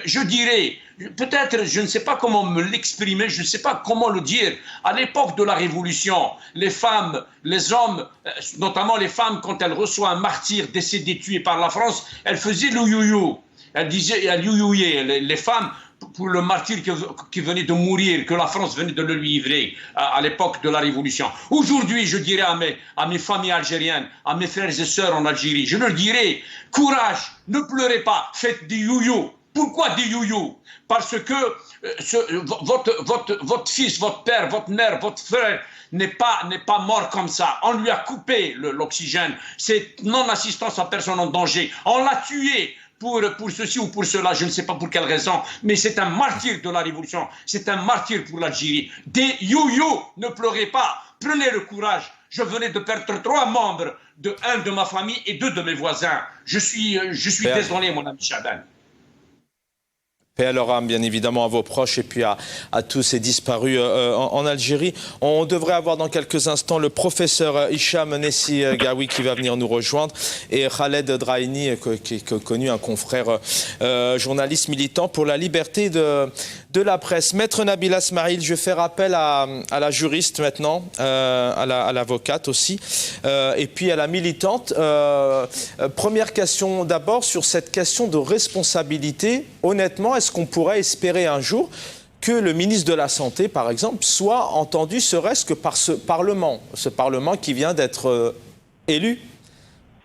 Je dirais, peut-être, je ne sais pas comment me l'exprimer, je ne sais pas comment le dire. À l'époque de la Révolution, les femmes, les hommes, notamment les femmes, quand elles reçoivent un martyr décédé, tué par la France, elles faisaient le you-you. Elles disaient, elles you-youaient, les femmes, pour le martyr qui venait de mourir, que la France venait de le lui livrer à l'époque de la Révolution. Aujourd'hui, je dirais à mes familles algériennes, à mes frères et sœurs en Algérie, je leur dirais, courage, ne pleurez pas, faites des you-you. Pourquoi des you-you? Parce que votre fils, votre père, votre mère, votre frère n'est pas mort comme ça. On lui a coupé l'oxygène. C'est non-assistance à personne en danger. On l'a tué. Pour ceci ou pour cela, je ne sais pas pour quelle raison, mais c'est un martyr de la Révolution, c'est un martyr pour l'Algérie. Des you-you, ne pleurez pas, prenez le courage. Je venais de perdre 3 membres, un de ma famille et 2 de mes voisins. Je suis désolé, mon ami Chaban. Paix à leur âme, bien évidemment, à vos proches et puis à tous ces disparus en Algérie. On devrait avoir dans quelques instants le professeur Hicham Nessi Gaoui qui va venir nous rejoindre et Khaled Draini, qui est connu, un confrère journaliste militant pour la liberté de la presse. Maître Nabila Smaïl, je fais appel à la juriste maintenant, à l'avocate aussi, et puis à la militante. Première question d'abord sur cette question de responsabilité. Honnêtement, est-ce qu'on pourrait espérer un jour que le ministre de la Santé, par exemple, soit entendu serait-ce que par ce Parlement qui vient d'être élu,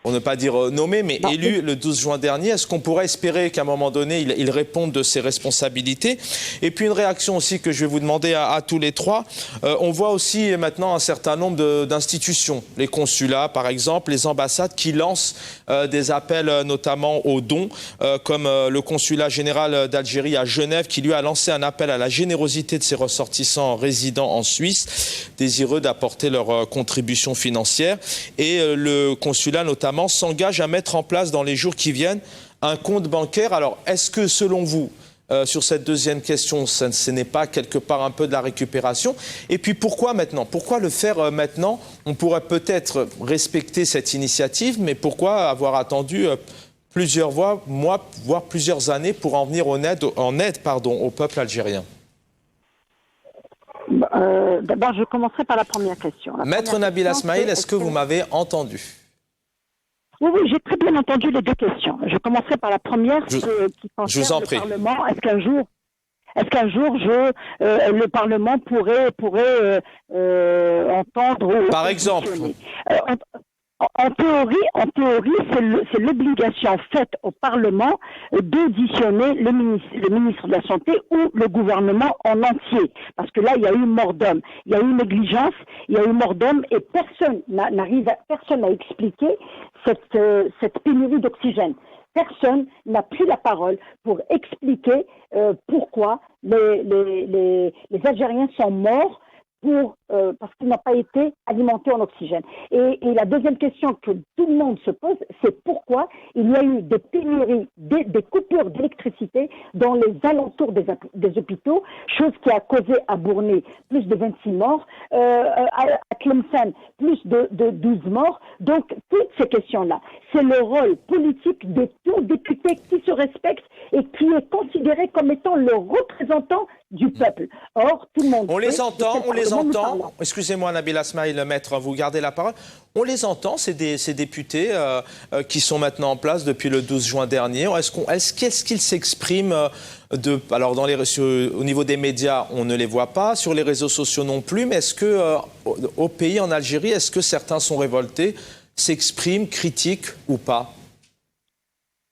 pour ne pas dire nommé, mais élu le 12 juin dernier? Est-ce qu'on pourrait espérer qu'à un moment donné, il réponde de ses responsabilités? Et puis une réaction aussi que je vais vous demander à tous les trois. On voit aussi maintenant un certain nombre d'institutions, les consulats par exemple, les ambassades qui lancent des appels notamment aux dons, comme le consulat général d'Algérie à Genève qui lui a lancé un appel à la générosité de ses ressortissants résidant en Suisse, désireux d'apporter leur contribution financière. Et le consulat notamment s'engage à mettre en place dans les jours qui viennent un compte bancaire. Alors, est-ce que selon vous, sur cette deuxième question, ce n'est pas quelque part un peu de la récupération? Et puis pourquoi maintenant? Pourquoi le faire maintenant? On pourrait peut-être respecter cette initiative, mais pourquoi avoir attendu plusieurs mois, voire plusieurs années pour en venir en aide au peuple algérien? D'abord, je commencerai par la première question. Maître Nabila Smaïl, est-ce que vous m'avez entendu? Oui, j'ai très bien entendu les deux questions. Je commencerai par la première qui concerne le Parlement. Est-ce qu'un jour, le Parlement pourrait entendre... Par exemple En théorie, c'est l'obligation faite au Parlement d'auditionner le ministre de la Santé ou le gouvernement en entier. Parce que là, il y a eu mort d'homme, il y a eu négligence, il y a eu mort d'homme et personne n'a expliqué cette pénurie d'oxygène. Personne n'a pris la parole pour expliquer pourquoi les Algériens sont morts parce qu'ils n'ont pas été alimentés en oxygène. Et la deuxième question que tout le monde se pose, c'est pourquoi il y a eu des pénuries, des coupures d'électricité dans les alentours des hôpitaux, chose qui a causé à Bournay plus de 26 morts, à Tlemcen plus de 12 morts. Donc, toutes ces questions-là, c'est le rôle politique de tout député qui se respecte et qui est considéré comme étant le représentant du peuple. Or, tout le monde... On les entend. Excusez-moi, Nabila Smaïl, maître, vous gardez la parole. On les entend, ces députés qui sont maintenant en place depuis le 12 juin dernier. Qu'est-ce qu'ils s'expriment alors au niveau des médias, on ne les voit pas, sur les réseaux sociaux non plus, mais est-ce que au pays, en Algérie, est-ce que certains sont révoltés, s'expriment, critiquent ou pas?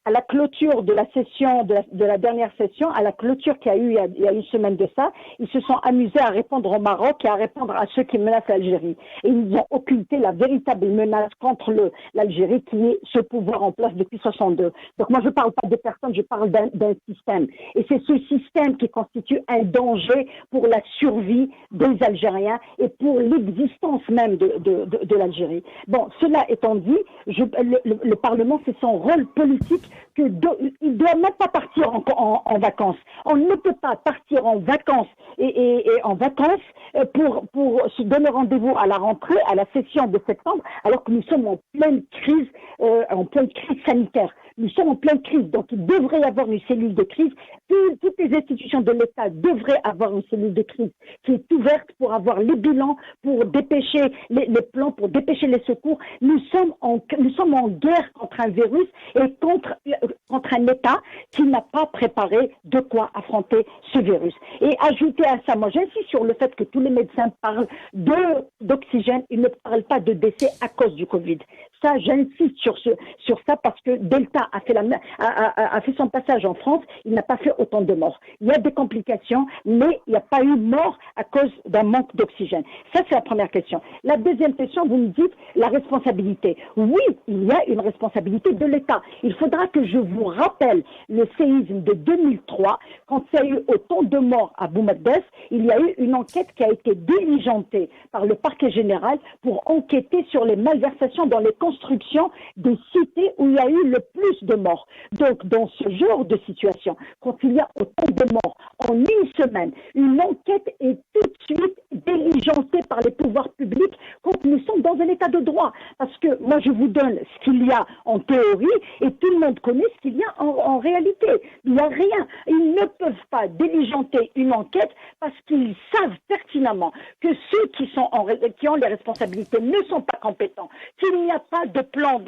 à la clôture de la session, de la dernière session, à la clôture qu'il y a eu il y a une semaine de ça, ils se sont amusés à répondre au Maroc et à répondre à ceux qui menacent l'Algérie. Et ils ont occulté la véritable menace contre l'Algérie, qui est ce pouvoir en place depuis 62. Donc moi, je ne parle pas de personnes, je parle d'un système. Et c'est ce système qui constitue un danger pour la survie des Algériens et pour l'existence même de l'Algérie. Bon, cela étant dit, le Parlement, c'est son rôle politique il ne doit même pas partir en vacances. On ne peut pas partir en vacances et en vacances pour se donner rendez-vous à la rentrée, à la session de septembre, alors que nous sommes en pleine crise sanitaire. Nous sommes en pleine crise, donc il devrait y avoir une cellule de crise. Toutes les institutions de l'État devraient avoir une cellule de crise qui est ouverte pour avoir les bilans, pour dépêcher les plans, pour dépêcher les secours. Nous sommes en guerre contre un virus et contre un État qui n'a pas préparé de quoi affronter ce virus. Et ajouter à ça, moi j'insiste sur le fait que tous les médecins parlent d'oxygène, ils ne parlent pas de décès à cause du Covid. Ça, j'insiste sur ça parce que Delta a fait son passage en France, il n'a pas fait autant de morts. Il y a des complications, mais il n'y a pas eu mort à cause d'un manque d'oxygène. Ça, c'est la première question. La deuxième question, vous me dites la responsabilité. Oui, il y a une responsabilité de l'État. Il faudra que je vous rappelle le séisme de 2003, quand il y a eu autant de morts à Boumadès, il y a eu une enquête qui a été diligentée par le parquet général pour enquêter sur les malversations dans les construction des cités où il y a eu le plus de morts. Donc, dans ce genre de situation, quand il y a autant de morts en une semaine, une enquête est tout de suite diligentée par les pouvoirs publics quand nous sommes dans un état de droit. Parce que moi, je vous donne ce qu'il y a en théorie et tout le monde connaît ce qu'il y a en réalité. Il n'y a rien. Ils ne peuvent pas diligenter une enquête parce qu'ils savent pertinemment que ceux qui ont les responsabilités ne sont pas compétents, qu'il n'y a pas de plan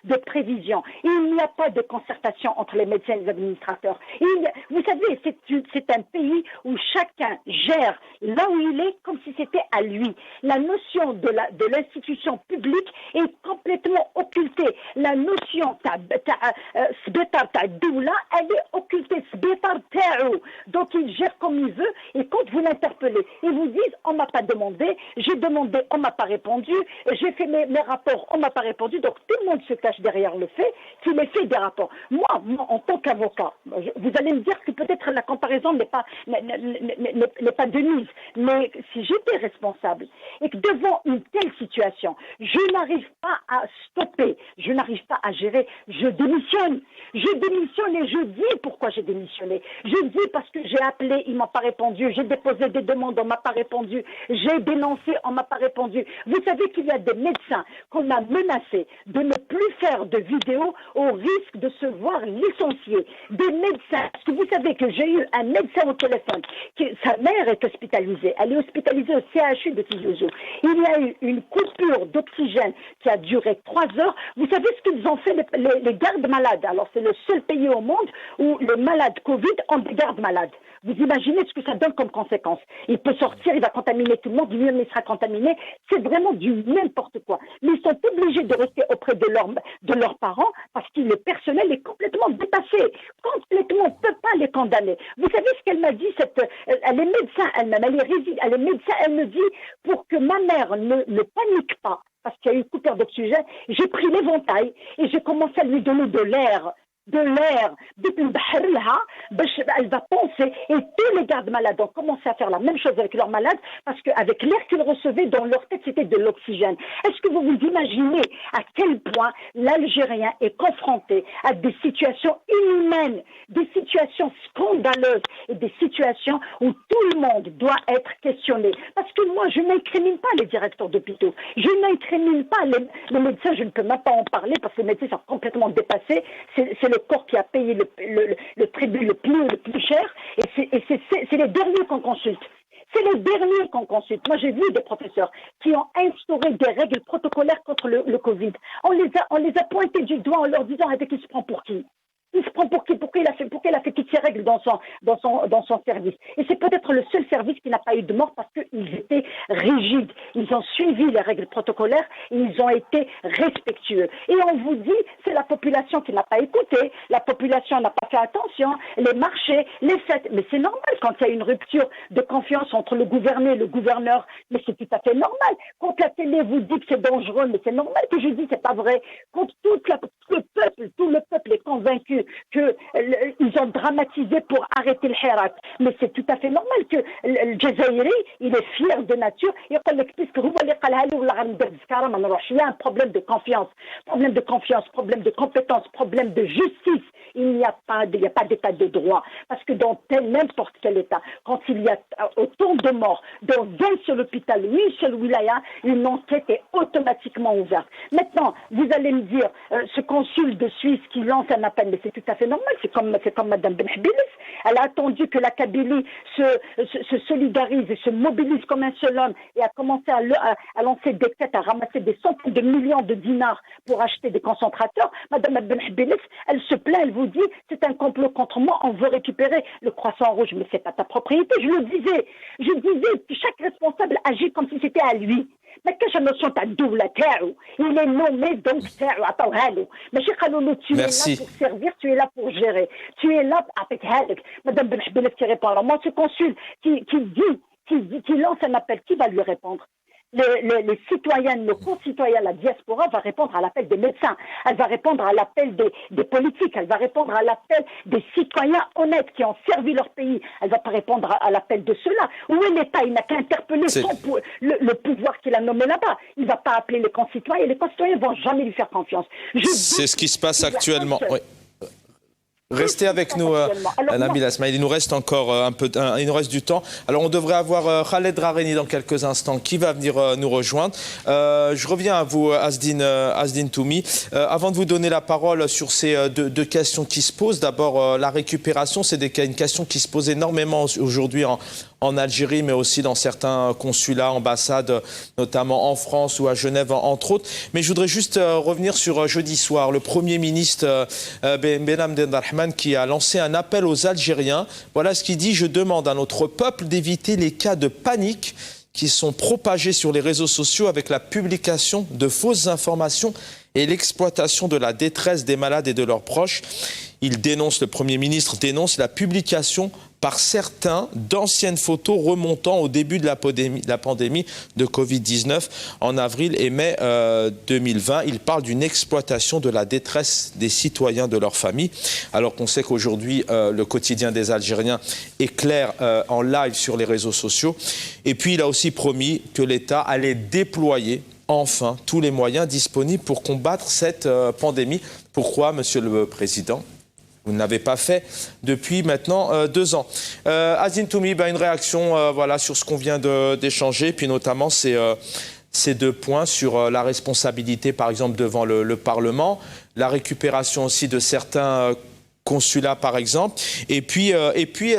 de prévision. Il n'y a pas de concertation entre les médecins et les administrateurs. Vous savez, c'est un pays où chacun gère là où il est comme si c'était à lui. La notion de l'institution publique est complètement occultée. La notion sbetar ta doula, elle est occultée. Sbetar ta'ou. Donc il gère comme il veut et quand vous l'interpellez, ils vous disent on m'a pas demandé, j'ai demandé, on m'a pas répondu, j'ai fait mes rapports, on m'a pas répondu, donc tout le monde se cache derrière le fait qu'il ait fait des rapports. Moi, en tant qu'avocat, vous allez me dire que peut-être la comparaison n'est pas de mise, mais si j'étais responsable et que devant une telle situation, je n'arrive pas à stopper, je n'arrive pas à gérer, je démissionne et je dis pourquoi j'ai démissionné. Je dis parce que j'ai appelé, il m'a pas répondu, j'ai déposé des demandes, on m'a pas répondu, j'ai dénoncé, on m'a pas répondu. Vous savez qu'il y a des médecins qu'on a menacés de ne plus faire de vidéos au risque de se voir licenciés. Des médecins, parce que vous savez que j'ai eu un médecin au téléphone, sa mère est hospitalisée, elle est hospitalisée au CHU de Tizi-Ouzou. Il y a eu une coupure d'oxygène qui a duré 3 heures. Vous savez ce qu'ils ont fait les gardes malades. Alors c'est le seul pays au monde où les malades Covid ont des gardes malades. Vous imaginez ce que ça donne comme conséquence. Il peut sortir, il va contaminer tout le monde, lui-même il sera contaminé. C'est vraiment du n'importe quoi. Mais ils sont obligés de rester auprès de leurs parents parce que le personnel est complètement dépassé. Complètement, on ne peut pas les condamner. Vous savez ce qu'elle m'a dit, elle est médecin elle-même, elle est médecin, elle me dit, pour que ma mère ne panique pas, parce qu'il y a eu coupure d'oxygène, j'ai pris l'éventail et j'ai commencé à lui donner de l'air. Elle va penser et tous les gardes malades ont commencé à faire la même chose avec leurs malades parce qu'avec l'air qu'ils recevaient dans leur tête c'était de l'oxygène. Est-ce que vous vous imaginez à quel point l'Algérien est confronté à des situations inhumaines, des situations scandaleuses et des situations où tout le monde doit être questionné? Parce que moi je n'incrimine pas les directeurs d'hôpitaux, je n'incrimine pas les médecins, je ne peux même pas en parler parce que les médecins sont complètement dépassés. C'est le corps qui a payé le tribut le plus cher et c'est les derniers qu'on consulte. C'est les derniers qu'on consulte. Moi, j'ai vu des professeurs qui ont instauré des règles protocolaires contre le Covid. On les a pointés du doigt en leur disant avec qui se prend pour qui. Il se prend pour qui? Pourquoi il a fait toutes ces règles dans son service? Et c'est peut-être le seul service qui n'a pas eu de mort parce qu'ils étaient rigides. Ils ont suivi les règles protocolaires et ils ont été respectueux. Et on vous dit, c'est la population qui n'a pas écouté, la population n'a pas fait attention, les marchés, les fêtes. Mais c'est normal quand il y a une rupture de confiance entre le gouverné et le gouverneur. Mais c'est tout à fait normal. Quand la télé vous dit que c'est dangereux, mais c'est normal que je dis c'est pas vrai. Quand tout le peuple est convaincu qu'ils ont dramatisé pour arrêter le Hirak. Mais c'est tout à fait normal que le Jazairi, il est fier de nature. Il y a un problème de confiance, problème de compétence, problème de justice. Il n'y a pas d'état de droit. Parce que dans n'importe quel état, quand il y a autant de morts dans un seul hôpital, une seule wilaya, une enquête est automatiquement ouverte. Maintenant, vous allez me dire, ce consul de Suisse qui lance un appel, mais c'est tout à fait normal, c'est comme Mme Benhbilis. Elle a attendu que la Kabylie se solidarise et se mobilise comme un seul homme et a commencé à lancer des quêtes, à ramasser des centaines de millions de dinars pour acheter des concentrateurs. Mme Benhbilis, elle se plaint, elle vous dit, c'est un complot contre moi, on veut récupérer le croissant rouge, mais c'est pas ta propriété. Je disais que chaque responsable agit comme si c'était à lui. Mais que je me sens à double terre, il est nommé donc terre, attends, mais tu es là pour servir, tu es là pour gérer, tu es là avec Hadek. Madame Benhbilis qui répond. Alors moi, ce consul qui lance un appel, qui va lui répondre? Les citoyens, nos concitoyens, la diaspora va répondre à l'appel des médecins, elle va répondre à l'appel des politiques, elle va répondre à l'appel des citoyens honnêtes qui ont servi leur pays, elle va pas répondre à l'appel de ceux-là. Où est l'État? Il n'a qu'à interpeller le pouvoir qu'il a nommé là-bas. Il ne va pas appeler les concitoyens ne vont jamais lui faire confiance. C'est ce qui se passe actuellement. Oui. Restez avec nous, Nabil Asmaïl. Il nous reste encore il nous reste du temps. Alors, on devrait avoir Khaled Rareni dans quelques instants qui va venir nous rejoindre. Je reviens à vous, Asdine Toumi. Avant de vous donner la parole sur ces deux questions qui se posent, d'abord, la récupération, c'est une question qui se pose énormément aujourd'hui en Algérie, mais aussi dans certains consulats, ambassades, notamment en France ou à Genève, entre autres. Mais je voudrais juste revenir sur jeudi soir, le Premier ministre Ben Abdelrahman qui a lancé un appel aux Algériens. Voilà ce qu'il dit: je demande à notre peuple d'éviter les cas de panique qui sont propagés sur les réseaux sociaux avec la publication de fausses informations et l'exploitation de la détresse des malades et de leurs proches. Le Premier ministre dénonce la publication par certains d'anciennes photos remontant au début de la pandémie de Covid-19 en avril et mai 2020. Il parle d'une exploitation de la détresse des citoyens, de leurs familles, alors qu'on sait qu'aujourd'hui, le quotidien des Algériens est clair en live sur les réseaux sociaux. Et puis, il a aussi promis que l'État allait déployer enfin tous les moyens disponibles pour combattre cette pandémie. Pourquoi, Monsieur le Président, vous ne l'avez pas fait depuis maintenant 2 ans? Asdine Toumi, une réaction sur ce qu'on vient d'échanger, puis notamment ces 2 points sur la responsabilité, par exemple, devant le Parlement, la récupération aussi de certains consulats, par exemple, et puis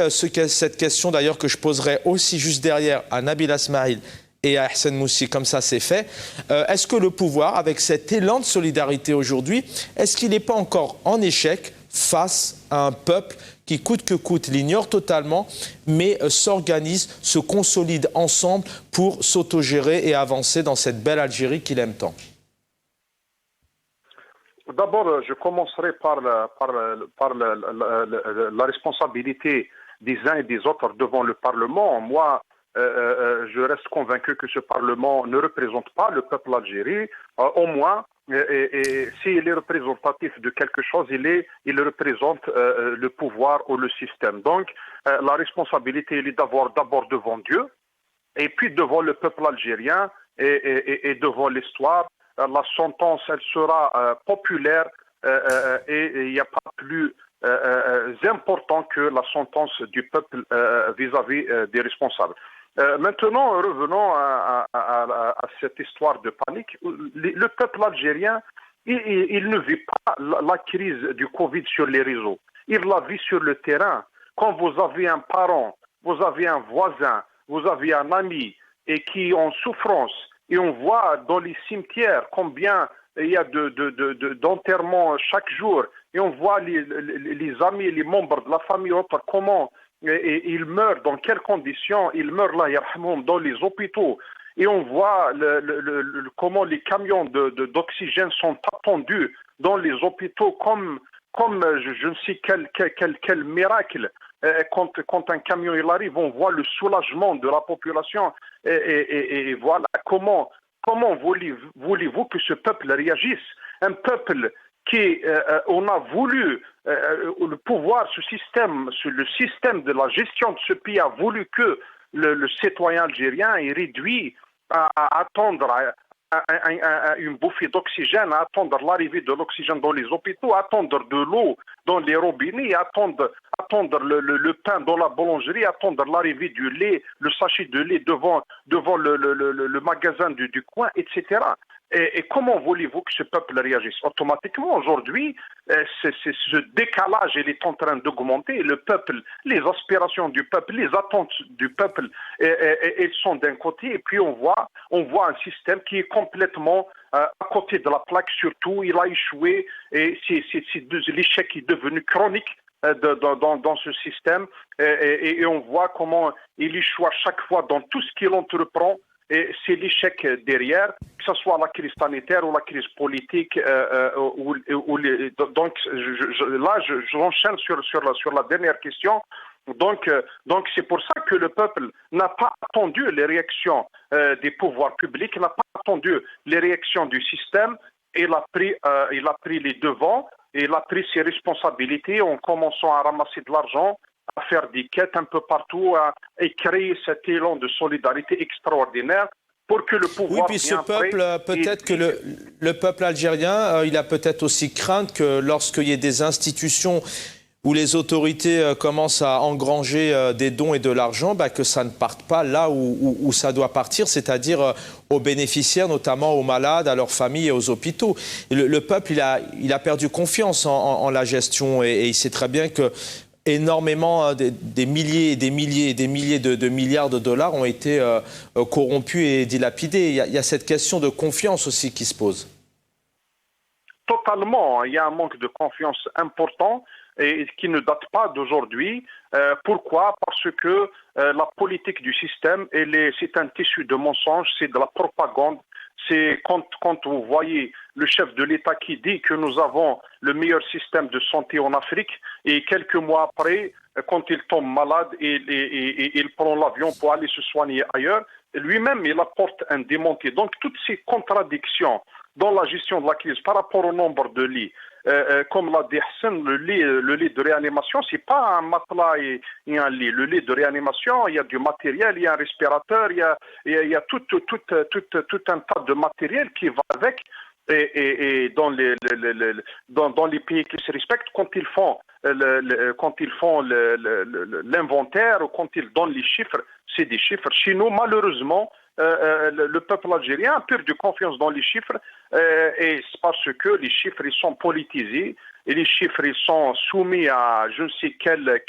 cette question d'ailleurs que je poserai aussi juste derrière à Nabil Asmaïl et à Hassan Moussi, comme ça c'est fait. Est-ce que le pouvoir, avec cet élan de solidarité aujourd'hui, est-ce qu'il n'est pas encore en échec face à un peuple qui, coûte que coûte, l'ignore totalement, mais s'organise, se consolide ensemble pour s'autogérer et avancer dans cette belle Algérie qu'il aime tant? D'abord, je commencerai par la responsabilité des uns et des autres devant le Parlement. Moi, je reste convaincu que ce Parlement ne représente pas le peuple algérien. Au moins, et s'il est représentatif de quelque chose, il représente le pouvoir ou le système. Donc, la responsabilité, elle est d'abord devant Dieu, et puis devant le peuple algérien et devant l'histoire. La sentence, elle sera populaire et il n'y a pas plus important que la sentence du peuple vis-à-vis des responsables. Maintenant, revenons à cette histoire de panique. Le peuple algérien, il ne vit pas la crise du Covid sur les réseaux. Il la vit sur le terrain. Quand vous avez un parent, vous avez un voisin, vous avez un ami et qui est en souffrance, et on voit dans les cimetières combien il y a d'enterrements chaque jour, et on voit les amis, les membres de la famille, comment ils meurent, dans quelles conditions ils meurent là, dans les hôpitaux. Et on voit comment les camions d'oxygène sont attendus dans les hôpitaux comme je ne sais quel miracle. Quand un camion il arrive, on voit le soulagement de la population. Et voilà comment voulez-vous que ce peuple réagisse? Un peuple qui on a voulu le pouvoir, le système de la gestion de ce pays a voulu que le citoyen algérien est réduit à attendre une bouffée d'oxygène, à attendre l'arrivée de l'oxygène dans les hôpitaux, à attendre de l'eau dans les robinets, à attendre le pain dans la boulangerie, à attendre l'arrivée du lait, le sachet de lait devant le magasin du coin, etc. Et comment voulez-vous que ce peuple réagisse? Automatiquement, aujourd'hui, ce décalage il est en train d'augmenter. Le peuple, les aspirations du peuple, les attentes du peuple, elles sont d'un côté, et puis on voit un système qui est complètement à côté de la plaque. Surtout, il a échoué, et l'échec est devenu chronique dans ce système, et on voit comment il échoue à chaque fois dans tout ce qu'il entreprend. Et c'est l'échec derrière, que ce soit la crise sanitaire ou la crise politique. Donc j'enchaîne sur la dernière question. Donc c'est pour ça que le peuple n'a pas attendu les réactions des pouvoirs publics, n'a pas attendu les réactions du système. Il a pris les devants, et il a pris ses responsabilités en commençant à ramasser de l'argent, à faire des quêtes un peu partout, et créer cet élan de solidarité extraordinaire pour que le pouvoir... Oui, puis ce peuple, peut-être que le peuple algérien, il a peut-être aussi crainte que lorsqu'il y ait des institutions où les autorités commencent à engranger des dons et de l'argent, que ça ne parte pas là où ça doit partir, c'est-à-dire aux bénéficiaires, notamment aux malades, à leurs familles et aux hôpitaux. Et le peuple, il a perdu confiance en la gestion, et il sait très bien que énormément, des milliers et des milliers et des milliers de milliards de dollars ont été corrompus et dilapidés. Il y a cette question de confiance aussi qui se pose. Totalement. Il y a un manque de confiance important et qui ne date pas d'aujourd'hui. Pourquoi? Parce que la politique du système, c'est un tissu de mensonges, c'est de la propagande. C'est quand vous voyez le chef de l'État qui dit que nous avons le meilleur système de santé en Afrique, et quelques mois après, quand il tombe malade, il prend l'avion pour aller se soigner ailleurs, lui-même il apporte un démenti. Donc toutes ces contradictions dans la gestion de la crise par rapport au nombre de lits, comme l'a dit Hassan, le lit de réanimation, c'est pas un matelas et un lit. Le lit de réanimation, il y a du matériel, il y a un respirateur, il y a tout un tas de matériel qui va avec. Et dans les pays qui se respectent, quand ils font l'inventaire, ou quand ils donnent les chiffres, c'est des chiffres. Chez nous, malheureusement, le peuple algérien a perdu confiance dans les chiffres, et c'est parce que les chiffres ils sont politisés, et les chiffres ils sont soumis à je ne sais quelle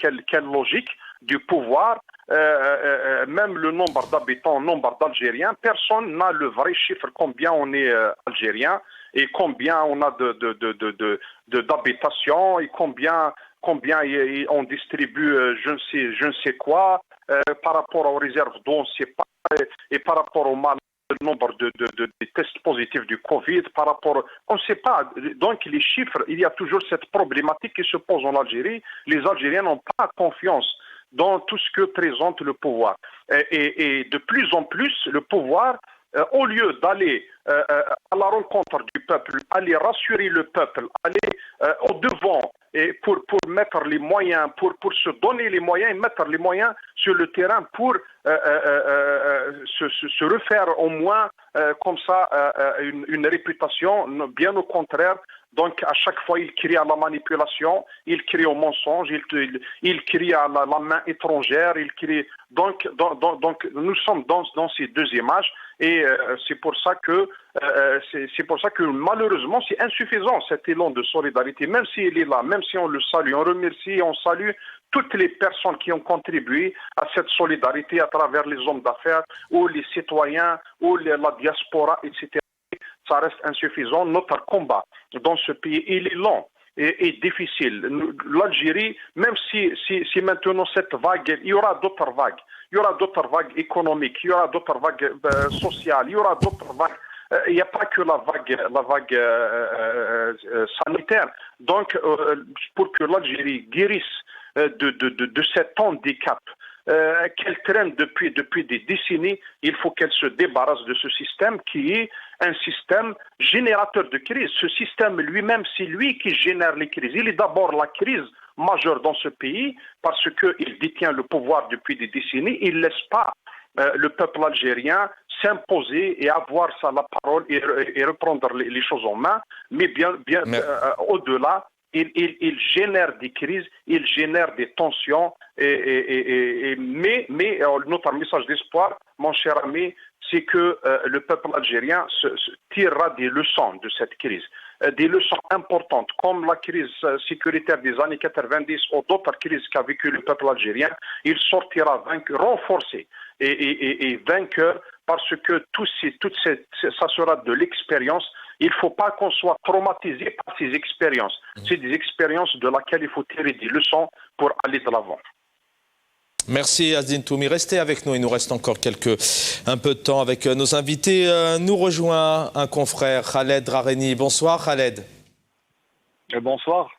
logique du pouvoir. Même le nombre d'habitants, le nombre d'Algériens, personne n'a le vrai chiffre combien on est algérien, et combien on a d'habitations, et combien on distribue je ne sais quoi, par rapport aux réserves d'eau, on ne sait pas, et par rapport au malade, le nombre de tests positifs du Covid, par rapport... On ne sait pas. Donc les chiffres, il y a toujours cette problématique qui se pose en Algérie. Les Algériens n'ont pas confiance dans tout ce que présente le pouvoir. Et de plus en plus, le pouvoir, au lieu d'aller à la rencontre du peuple, aller rassurer le peuple, aller au devant, et pour mettre les moyens, pour se donner les moyens, et mettre les moyens sur le terrain pour se refaire au moins comme ça une réputation, bien au contraire. Donc, à chaque fois, il crie à la manipulation, il crie au mensonge, il crie à la main étrangère, il crie... Donc nous sommes dans ces deux images, et c'est pour ça que malheureusement, c'est insuffisant cet élan de solidarité, même s'il est là, même si on le salue, on remercie, on salue toutes les personnes qui ont contribué à cette solidarité à travers les hommes d'affaires, ou les citoyens, ou la diaspora, etc. Ça reste insuffisant. Notre combat dans ce pays, il est long. est difficile. L'Algérie, même si maintenant cette vague, il y aura d'autres vagues. Il y aura d'autres vagues économiques, il y aura d'autres vagues sociales, il y aura d'autres vagues. Il n'y a pas que la vague sanitaire. Donc, pour que l'Algérie guérisse de cet handicap qu'elle traîne depuis des décennies, il faut qu'elle se débarrasse de ce système qui est un système générateur de crise. Ce système lui-même, c'est lui qui génère les crises. Il est d'abord la crise majeure dans ce pays parce qu'il détient le pouvoir depuis des décennies. Il ne laisse pas le peuple algérien s'imposer et avoir la parole et reprendre les choses en main. Mais au-delà, il génère des crises, il génère des tensions. Mais notre message d'espoir, mon cher ami, c'est que le peuple algérien tirera des leçons de cette crise. Des leçons importantes, comme la crise sécuritaire des années 90 ou d'autres crises qu'a vécu le peuple algérien. Il sortira renforcé et vainqueur parce que ça sera de l'expérience. Il ne faut pas qu'on soit traumatisé par ces expériences. C'est des expériences de laquelle il faut tirer des leçons pour aller de l'avant. Merci Azdine Toumi. Restez avec nous, il nous reste encore un peu de temps avec nos invités. Nous rejoint un confrère, Khaled Rareni. Bonsoir Khaled. Bonsoir.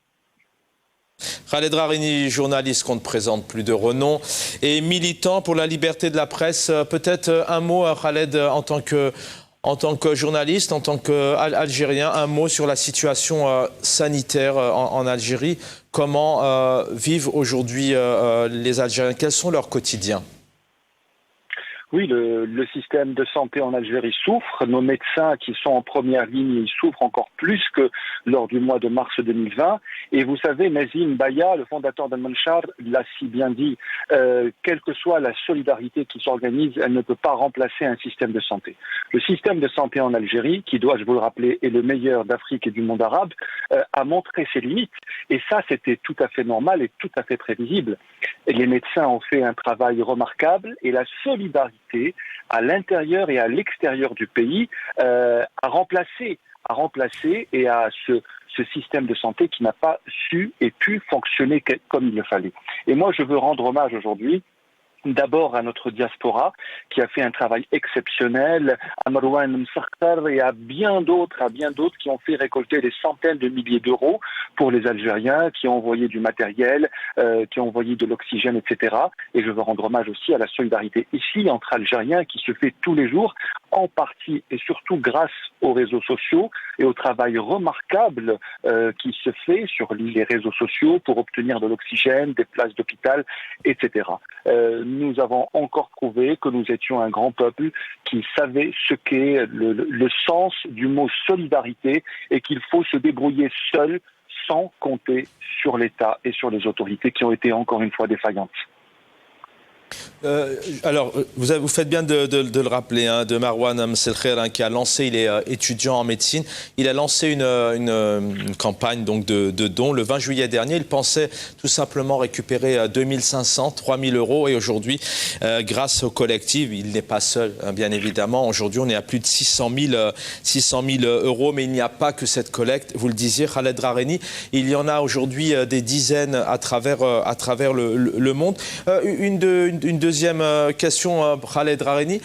Khaled Rareni, journaliste qu'on ne présente plus de renom et militant pour la liberté de la presse. Peut-être un mot, Khaled, en tant que journaliste, en tant qu'Algérien, un mot sur la situation sanitaire en Algérie. Comment vivent aujourd'hui les Algériens? Quels sont leurs quotidiens? Oui, le système de santé en Algérie souffre. Nos médecins qui sont en première ligne, ils souffrent encore plus que lors du mois de mars 2020. Et vous savez, Nazim Baya, le fondateur d'Al-Manshar, l'a si bien dit, quelle que soit la solidarité qui s'organise, elle ne peut pas remplacer un système de santé. Le système de santé en Algérie, qui doit, je vous le rappeler, est le meilleur d'Afrique et du monde arabe, a montré ses limites. Et ça, c'était tout à fait normal et tout à fait prévisible. Et les médecins ont fait un travail remarquable et la solidarité à l'intérieur et à l'extérieur du pays à remplacer et à ce système de santé qui n'a pas su et pu fonctionner comme il le fallait. Et moi, je veux rendre hommage aujourd'hui d'abord à notre diaspora qui a fait un travail exceptionnel, à Marwan Msaktar et à bien d'autres qui ont fait récolter des centaines de milliers d'euros pour les Algériens, qui ont envoyé du matériel, qui ont envoyé de l'oxygène, etc. Et je veux rendre hommage aussi à la solidarité ici entre Algériens qui se fait tous les jours, en partie et surtout grâce aux réseaux sociaux et au travail remarquable qui se fait sur les réseaux sociaux pour obtenir de l'oxygène, des places d'hôpital, etc. Nous avons encore prouvé que nous étions un grand peuple qui savait ce qu'est le sens du mot solidarité et qu'il faut se débrouiller seul sans compter sur l'État et sur les autorités qui ont été encore une fois défaillantes. Alors, vous faites bien de le rappeler, hein, de Marwan Mselkher, qui a lancé, il est étudiant en médecine, il a lancé une campagne donc de dons le 20 juillet dernier. Il pensait tout simplement récupérer 2500, 3000 euros et aujourd'hui, grâce au collectif, il n'est pas seul, hein, bien évidemment. Aujourd'hui, on est à plus de 600 000 euros, mais il n'y a pas que cette collecte. Vous le disiez, Khaled Rareni, il y en a aujourd'hui des dizaines à travers le monde. Une deuxième question, Khaled Rareni.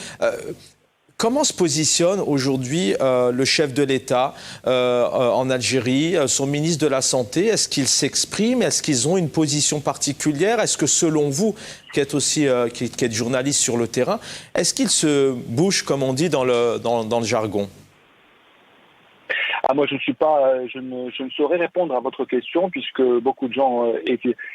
Comment se positionne aujourd'hui le chef de l'État en Algérie, son ministre de la Santé? Est-ce qu'ils s'expriment? Est-ce qu'ils ont une position particulière? Est-ce que selon vous, qui êtes aussi qui êtes journaliste sur le terrain, est-ce qu'ils se bougent, comme on dit dans le jargon? Moi, je ne saurais répondre à votre question puisque beaucoup de gens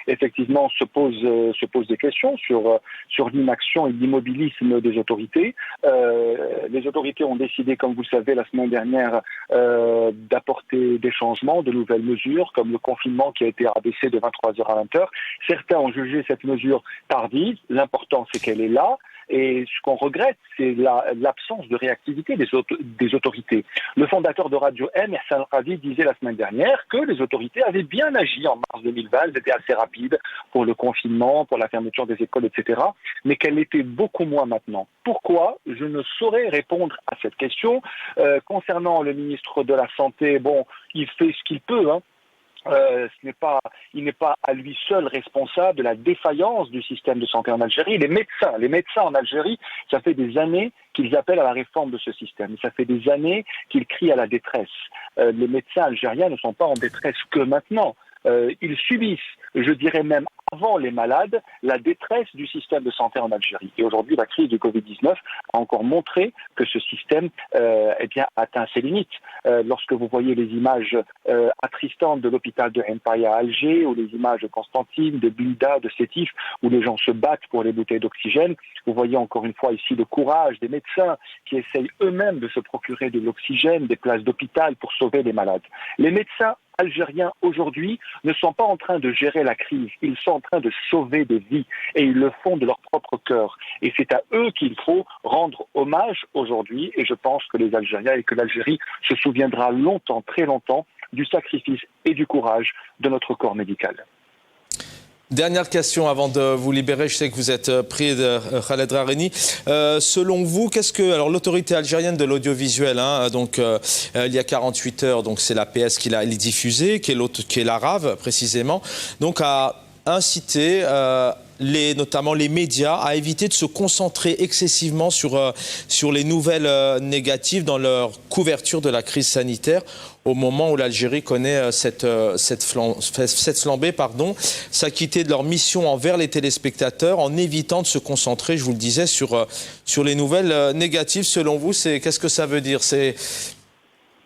effectivement se posent des questions sur l'inaction et l'immobilisme des autorités. Les autorités ont décidé, comme vous le savez, la semaine dernière, d'apporter des changements, de nouvelles mesures, comme le confinement qui a été abaissé de 23h à 20h. Certains ont jugé cette mesure tardive. L'important, c'est qu'elle est là. Et ce qu'on regrette, c'est l'absence de réactivité des autorités. Le fondateur de Radio M, Hassan Ravi, disait la semaine dernière que les autorités avaient bien agi en mars 2020. Elles étaient assez rapides pour le confinement, pour la fermeture des écoles, etc. Mais qu'elles l'étaient beaucoup moins maintenant. Pourquoi? Je ne saurais répondre à cette question. Concernant le ministre de la Santé, bon, il fait ce qu'il peut, hein. il n'est pas à lui seul responsable de la défaillance du système de santé en Algérie. Les médecins en Algérie, ça fait des années qu'ils appellent à la réforme de ce système. Ça fait des années qu'ils crient à la détresse. Les médecins algériens ne sont pas en détresse que maintenant. Ils subissent, je dirais même avant les malades, la détresse du système de santé en Algérie. Et aujourd'hui, la crise du Covid-19 a encore montré que ce système atteint ses limites. Lorsque vous voyez les images attristantes de l'hôpital de Empaya à Alger, ou les images de Constantine, de Bilda, de Sétif, où les gens se battent pour les bouteilles d'oxygène, vous voyez encore une fois ici le courage des médecins qui essayent eux-mêmes de se procurer de l'oxygène, des places d'hôpital pour sauver les malades. Les médecins algériens aujourd'hui ne sont pas en train de gérer la crise, ils sont en train de sauver des vies et ils le font de leur propre cœur. Et c'est à eux qu'il faut rendre hommage aujourd'hui et je pense que les Algériens et que l'Algérie se souviendra longtemps, très longtemps, du sacrifice et du courage de notre corps médical. Dernière question avant de vous libérer. Je sais que vous êtes pris de Khaled Rareni. Selon vous, qu'est-ce que l'autorité algérienne de l'audiovisuel, il y a 48 heures, donc c'est l'APS qui l'a diffusé, qui est l'ARAV précisément, donc a incité notamment les médias à éviter de se concentrer excessivement sur les nouvelles négatives dans leur couverture de la crise sanitaire au moment où l'Algérie connaît cette flambée, s'acquitter de leur mission envers les téléspectateurs en évitant de se concentrer, je vous le disais, sur les nouvelles négatives. Selon vous, qu'est-ce que ça veut dire? C'est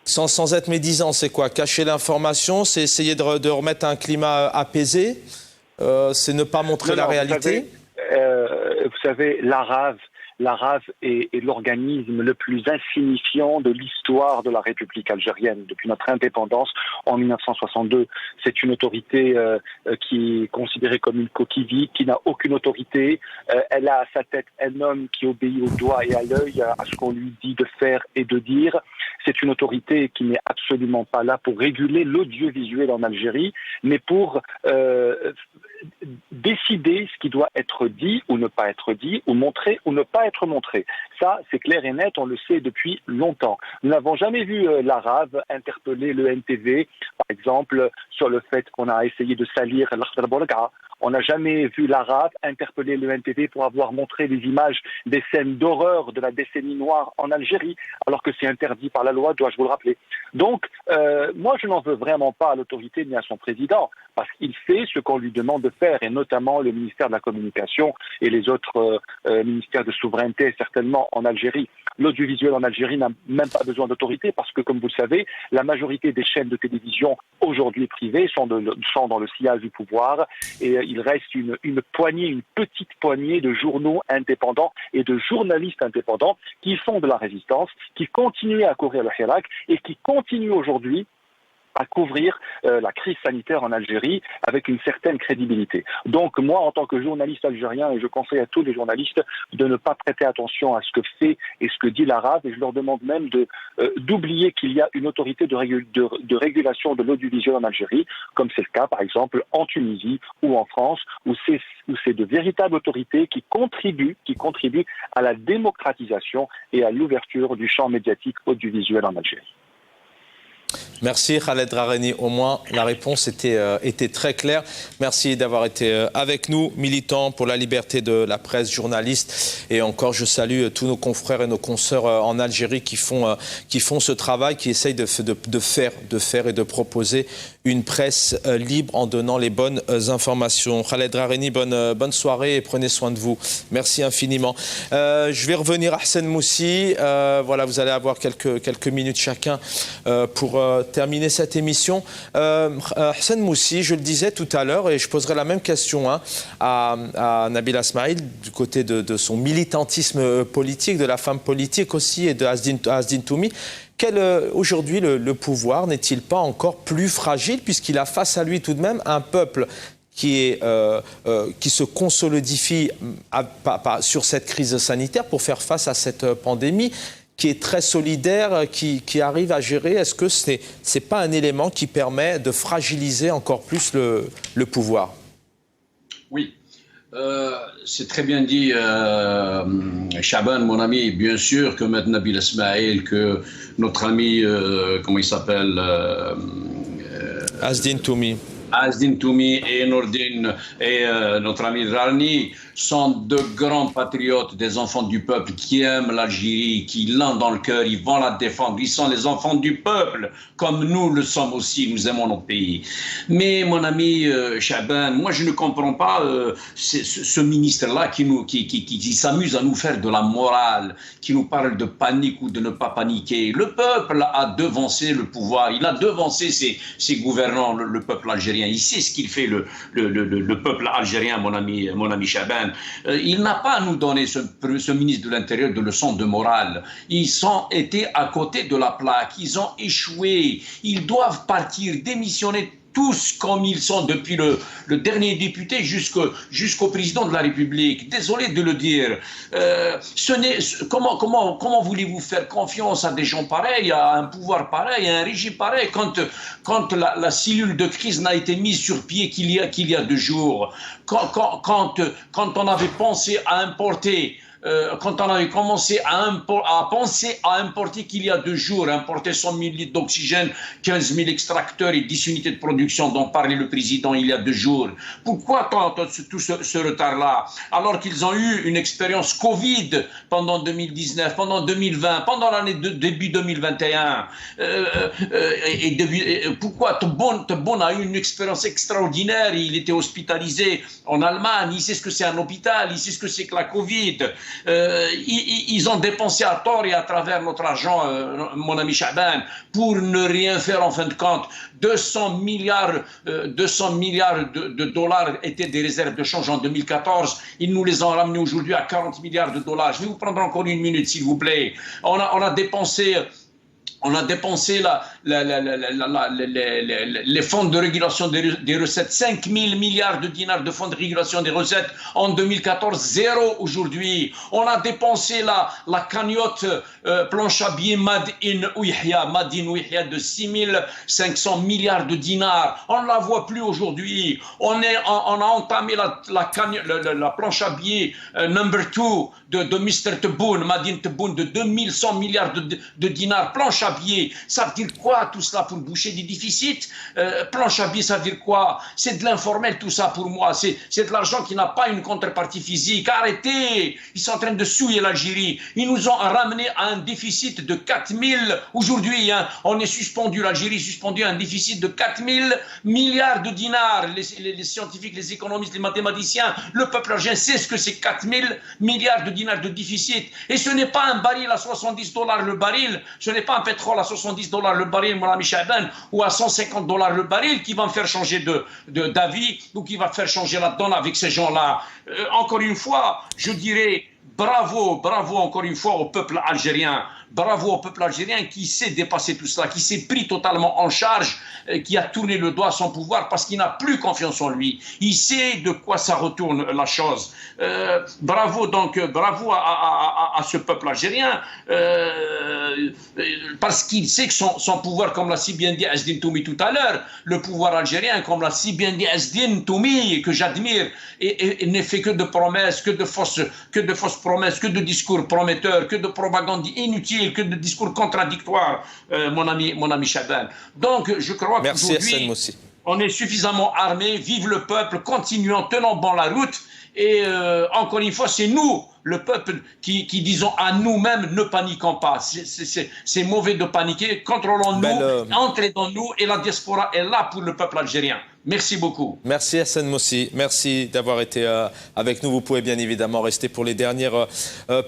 sans être médisant, c'est quoi? Cacher l'information, c'est essayer de remettre un climat apaisé? C'est ne pas montrer la réalité? Vous savez, l'ARAV est l'organisme le plus insignifiant de l'histoire de la République algérienne depuis notre indépendance en 1962. C'est une autorité qui est considérée comme une coquille vide, qui n'a aucune autorité. Elle a à sa tête un homme qui obéit au doigt et à l'œil à ce qu'on lui dit de faire et de dire. C'est une autorité qui n'est absolument pas là pour réguler l'audiovisuel en Algérie, mais pour décider ce qui doit être dit ou ne pas être dit, ou montré ou ne pas être montré. Ça, c'est clair et net, on le sait depuis longtemps. Nous n'avons jamais vu l'ARAV interpeller le NTV, par exemple, sur le fait qu'on a essayé de salir l'Akhdar Bolga. On n'a jamais vu l'ARAV interpeller le NTV pour avoir montré des images des scènes d'horreur de la décennie noire en Algérie, alors que c'est interdit par la loi, dois-je vous le rappeler. Donc, moi, je n'en veux vraiment pas à l'autorité ni à son président, parce qu'il fait ce qu'on lui demande de faire, et notamment le ministère de la Communication et les autres ministères de souveraineté, certainement en Algérie. L'audiovisuel en Algérie n'a même pas besoin d'autorité, parce que, comme vous le savez, la majorité des chaînes de télévision aujourd'hui privées sont dans le sillage du pouvoir, et il reste une petite poignée de journaux indépendants et de journalistes indépendants qui font de la résistance, qui continuent à couvrir le Hirak et qui continuent aujourd'hui à couvrir la crise sanitaire en Algérie avec une certaine crédibilité. Donc moi, en tant que journaliste algérien, et je conseille à tous les journalistes de ne pas prêter attention à ce que fait et ce que dit l'ARAV, et je leur demande même d'oublier qu'il y a une autorité de régulation de l'audiovisuel en Algérie, comme c'est le cas par exemple en Tunisie ou en France, où c'est de véritables autorités qui contribuent à la démocratisation et à l'ouverture du champ médiatique audiovisuel en Algérie. Merci Khaled Rareni, au moins la réponse était très claire. Merci d'avoir été avec nous, militants pour la liberté de la presse, journalistes. Et encore, je salue tous nos confrères et nos consoeurs en Algérie qui font ce travail, qui essayent de faire et de proposer une presse libre en donnant les bonnes informations. Khaled Rareni, bonne soirée et prenez soin de vous. Merci infiniment. Je vais revenir à Hassan Moussi. Voilà, vous allez avoir quelques minutes chacun pour terminer cette émission. Hassan Moussi, je le disais tout à l'heure, et je poserai la même question à Nabila Smaïl, du côté de son militantisme politique, de la femme politique aussi, et de Asdin Toumi. Aujourd'hui, le pouvoir n'est-il pas encore plus fragile, puisqu'il a face à lui tout de même un peuple qui se consolidifie sur cette crise sanitaire pour faire face à cette pandémie, qui est très solidaire, qui arrive à gérer. Est-ce que ce n'est pas un élément qui permet de fragiliser encore plus le pouvoir? Oui, c'est très bien dit, Chaban, mon ami. Bien sûr que maintenant Nabil Ismail, que notre ami, comment il s'appelle, Azdine Toumi. Azdine Toumi et Nourdine et notre ami Rani sont de grands patriotes, des enfants du peuple qui aiment l'Algérie, qui l'ont dans le cœur, ils vont la défendre. Ils sont les enfants du peuple, comme nous le sommes aussi, nous aimons notre pays. Mais mon ami Chaban, moi je ne comprends pas ce ministre-là qui s'amuse à nous faire de la morale, qui nous parle de panique ou de ne pas paniquer. Le peuple a devancé le pouvoir, il a devancé ses gouvernants, le peuple algérien. Il sait ce qu'il fait, le peuple algérien, mon ami Chaban. Il n'a pas à nous donner, ce ministre de l'Intérieur, de leçons de morale. Ils ont été à côté de la plaque, ils ont échoué, ils doivent partir, démissionner tous comme ils sont depuis le dernier député jusqu'au président de la République. Désolé de le dire. Comment voulez-vous faire confiance à des gens pareils, à un pouvoir pareil, à un régime pareil, quand la cellule de crise n'a été mise sur pied qu'il y a 2 jours, quand on avait pensé à importer quand on avait commencé à penser à importer qu'il y a 2 jours, importer 100 000 litres d'oxygène, 15 000 extracteurs et 10 unités de production dont parlait le président il y a 2 jours. Pourquoi tout ce retard-là, alors qu'ils ont eu une expérience Covid pendant 2019, pendant 2020, pendant l'année début 2021 pourquoi Tebboune a eu une expérience extraordinaire, il était hospitalisé en Allemagne, il sait ce que c'est un hôpital, il sait ce que c'est que la Covid. Ils ont dépensé à tort et à travers notre argent, mon ami Chaban, pour ne rien faire en fin de compte. 200 milliards de dollars étaient des réserves de change en 2014. Ils nous les ont ramenés aujourd'hui à 40 milliards de dollars. Je vais vous prendre encore 1 minute, s'il vous plaît. On a dépensé les fonds de régulation des recettes, 5 000 milliards de dinars de fonds de régulation des recettes en 2014, 0 aujourd'hui. On a dépensé la cagnotte planche à billets Made in Ouihia de 6 500 milliards de dinars. On ne la voit plus aujourd'hui. On a entamé la planche à billets number 2 de Mr. Tebboune, Madine Tebboune, de 2100 milliards de dinars. Planche à billets, ça veut dire quoi tout cela pour boucher des déficits? Planche à billets, ça veut dire quoi? C'est de l'informel tout ça pour moi, c'est de l'argent qui n'a pas une contrepartie physique. Arrêtez, ils sont en train de souiller l'Algérie. Ils nous ont ramené à un déficit de 4 000, aujourd'hui on est suspendu, l'Algérie est suspendue à un déficit de 4 000 milliards de dinars. Les scientifiques, les économistes, les mathématiciens, le peuple algérien sait ce que c'est 4 000 milliards de dinars de déficit. Et ce n'est pas un baril à 70 $ le baril, ce n'est pas un pétrole à 70 $ le baril, mon ami Chaban, ou à 150 $ le baril qui va me faire changer d'avis ou qui va faire changer la donne avec ces gens-là. Encore une fois, je dirais bravo encore une fois au peuple algérien. Bravo au peuple algérien qui sait dépasser tout cela, qui s'est pris totalement en charge, qui a tourné le doigt à son pouvoir parce qu'il n'a plus confiance en lui. Il sait de quoi ça retourne la chose. Bravo à ce peuple algérien parce qu'il sait que son pouvoir, comme l'a si bien dit Azdine Toumi tout à l'heure, le pouvoir algérien, comme l'a si bien dit Azdine Toumi, que j'admire, et n'est fait que de promesses, que de fausses promesses, que de discours prometteurs, que de propagande inutile, que de discours contradictoires, mon ami Chaban. Donc, je crois qu'aujourd'hui, on est suffisamment armés, vive le peuple, continuons, tenons bon la route, et encore une fois, c'est nous, le peuple, qui disons à nous-mêmes, ne paniquons pas. C'est mauvais de paniquer, contrôlons-nous, entrez dans nous, et la diaspora est là pour le peuple algérien. Merci beaucoup. Merci Hassan Moussi, merci d'avoir été avec nous. Vous pouvez bien évidemment rester pour les dernières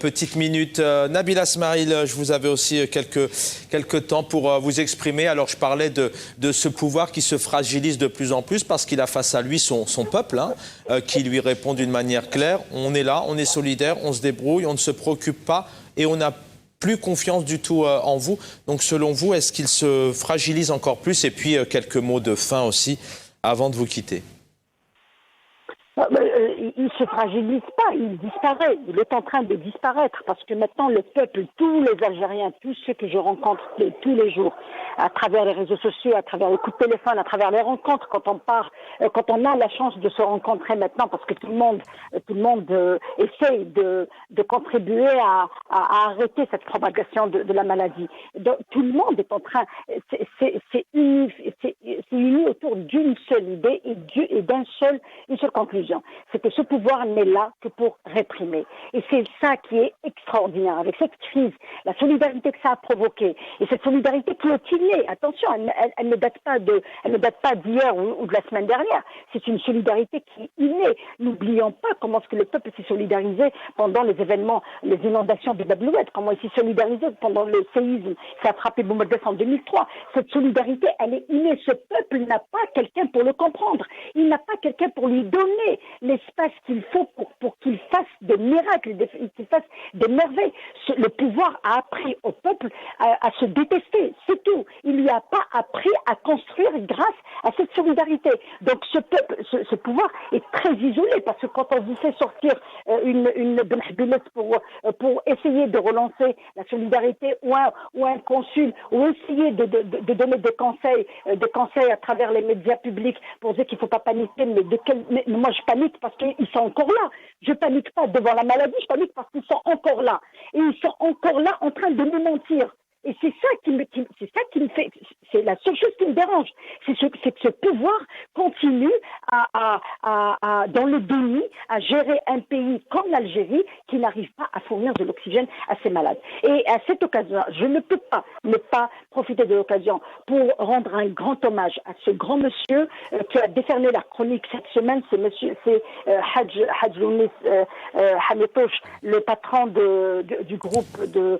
petites minutes. Nabil Asmaïl, je vous avais aussi quelques temps pour vous exprimer. Alors je parlais de ce pouvoir qui se fragilise de plus en plus parce qu'il a face à lui son peuple qui lui répond d'une manière claire. On est là, on est solidaire, on se débrouille, on ne se préoccupe pas et on n'a plus confiance du tout en vous. Donc selon vous, est-ce qu'il se fragilise encore plus? Et puis quelques mots de fin aussi avant de vous quitter. Il se fragilise pas, il disparaît. Il est en train de disparaître parce que maintenant le peuple, tous les Algériens, tous ceux que je rencontre tous les jours, à travers les réseaux sociaux, à travers les coups de téléphone, à travers les rencontres, quand on a la chance de se rencontrer maintenant, parce que tout le monde essaye de contribuer à arrêter cette propagation de la maladie. Donc, tout le monde est en train, c'est uni autour d'une seule idée et une seule conclusion. C'est que ce pouvoir n'est là que pour réprimer. Et c'est ça qui est extraordinaire. Avec cette crise, la solidarité que ça a provoquée, et cette solidarité qui est innée, attention, elle ne date pas d'hier ou de la semaine dernière. C'est une solidarité qui est innée. N'oublions pas comment est-ce que le peuple s'est solidarisé pendant les événements, les inondations de Babloued, comment il s'est solidarisé pendant le séisme qui a frappé Boumerdès en 2003. Cette solidarité, elle est innée. Ce peuple n'a pas quelqu'un pour le comprendre. Il n'a pas quelqu'un pour lui donner l'espace qu'il faut pour qu'il fasse des miracles, qu'il fasse des merveilles. Le pouvoir a appris au peuple à se détester, c'est tout. Il lui a pas appris à construire grâce à cette solidarité. Donc ce peuple, ce pouvoir est très isolé parce que quand on vous fait sortir une benhbillet pour essayer de relancer la solidarité ou un consul ou essayer de donner des conseils à travers les médias publics pour dire qu'il ne faut pas paniquer, mais moi je panique parce qu'ils sont encore là. Je panique pas devant la maladie, je panique parce qu'ils sont encore là. Et ils sont encore là en train de nous mentir. Et c'est ça qui me fait, c'est la seule chose qui me dérange, c'est que ce pouvoir continue dans le déni, à gérer un pays comme l'Algérie qui n'arrive pas à fournir de l'oxygène à ses malades. Et à cette occasion, je ne peux pas ne pas profiter de l'occasion pour rendre un grand hommage à ce grand monsieur qui a décerné la chronique cette semaine, c'est Hadj Lounis Hamitouche, le patron du groupe de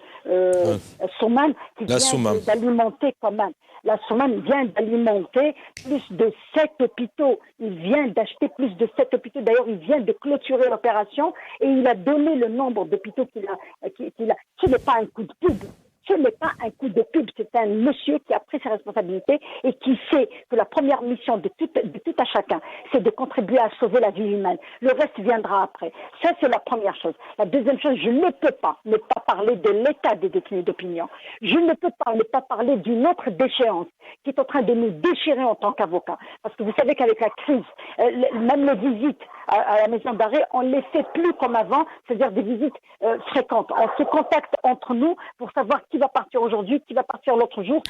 Souman, qui vient d'alimenter quand même. La Soumane vient d'alimenter plus de 7 hôpitaux. Il vient d'acheter plus de 7 hôpitaux. D'ailleurs, il vient de clôturer l'opération et il a donné le nombre d'hôpitaux qu'il a. Ce n'est pas un coup de pub. Ce n'est pas un coup de pub, c'est un monsieur qui a pris ses responsabilités et qui sait que la première mission de tout à chacun, c'est de contribuer à sauver la vie humaine. Le reste viendra après. Ça, c'est la première chose. La deuxième chose, je ne peux pas ne pas parler de l'état des détenus d'opinion. Je ne peux pas ne pas parler d'une autre déchéance qui est en train de nous déchirer en tant qu'avocats. Parce que vous savez qu'avec la crise, même les visites à la maison d'arrêt, on ne les fait plus comme avant, c'est-à-dire des visites fréquentes. On se contacte entre nous pour savoir qui va partir aujourd'hui, qui va partir l'autre jour,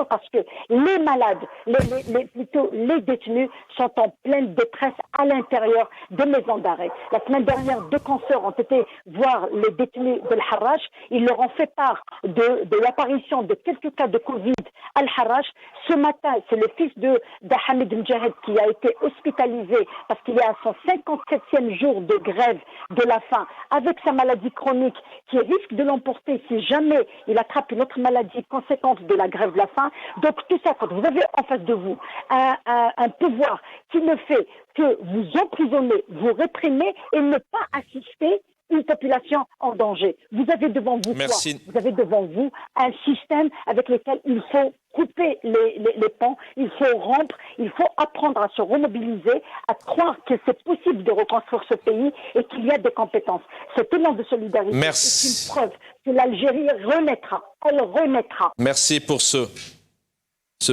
parce que les malades, les détenus sont en pleine détresse à l'intérieur des maisons d'arrêt. La semaine dernière, 2 consoeurs ont été voir les détenus de l'Harrach. Ils leur ont fait part de l'apparition de quelques cas de Covid à l'Harrach. Ce matin, c'est le fils d'Hamid Mjahed qui a été hospitalisé parce qu'il est à son 57e jour de grève de la faim avec sa maladie chronique qui risque de l'emporter si jamais il attrape une autre maladie conséquente de la grève de la faim. Donc tout ça, quand vous avez en face de vous un pouvoir qui ne fait que vous emprisonner, vous réprimer et ne pas assister une population en danger. Vous avez devant vous quoi ? Vous avez devant vous un système avec lequel il faut couper les ponts, il faut rompre, il faut apprendre à se remobiliser, à croire que c'est possible de reconstruire ce pays et qu'il y a des compétences. Cet élan de solidarité est une preuve que l'Algérie renaîtra. Elle renaîtra. Merci pour ce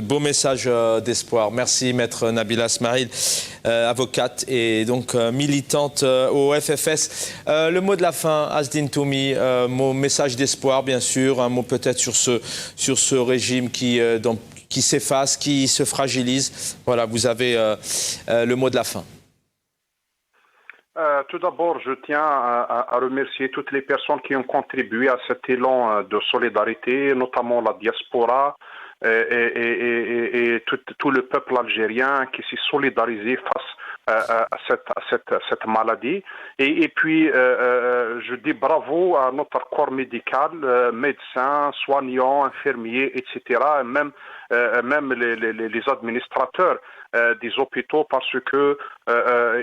beau message d'espoir. Merci, maître Nabila Smail, avocate et donc militante au FFS. Le mot de la fin, Asdine Toumi, mon message d'espoir, bien sûr, un mot peut-être sur ce régime qui s'efface, qui se fragilise. Voilà, vous avez le mot de la fin. Tout d'abord, je tiens à remercier toutes les personnes qui ont contribué à cet élan de solidarité, notamment la diaspora, et tout le peuple algérien qui s'est solidarisé face à cette maladie. Et puis, je dis bravo à notre corps médical, médecins, soignants, infirmiers, etc., et même les administrateurs des hôpitaux, parce que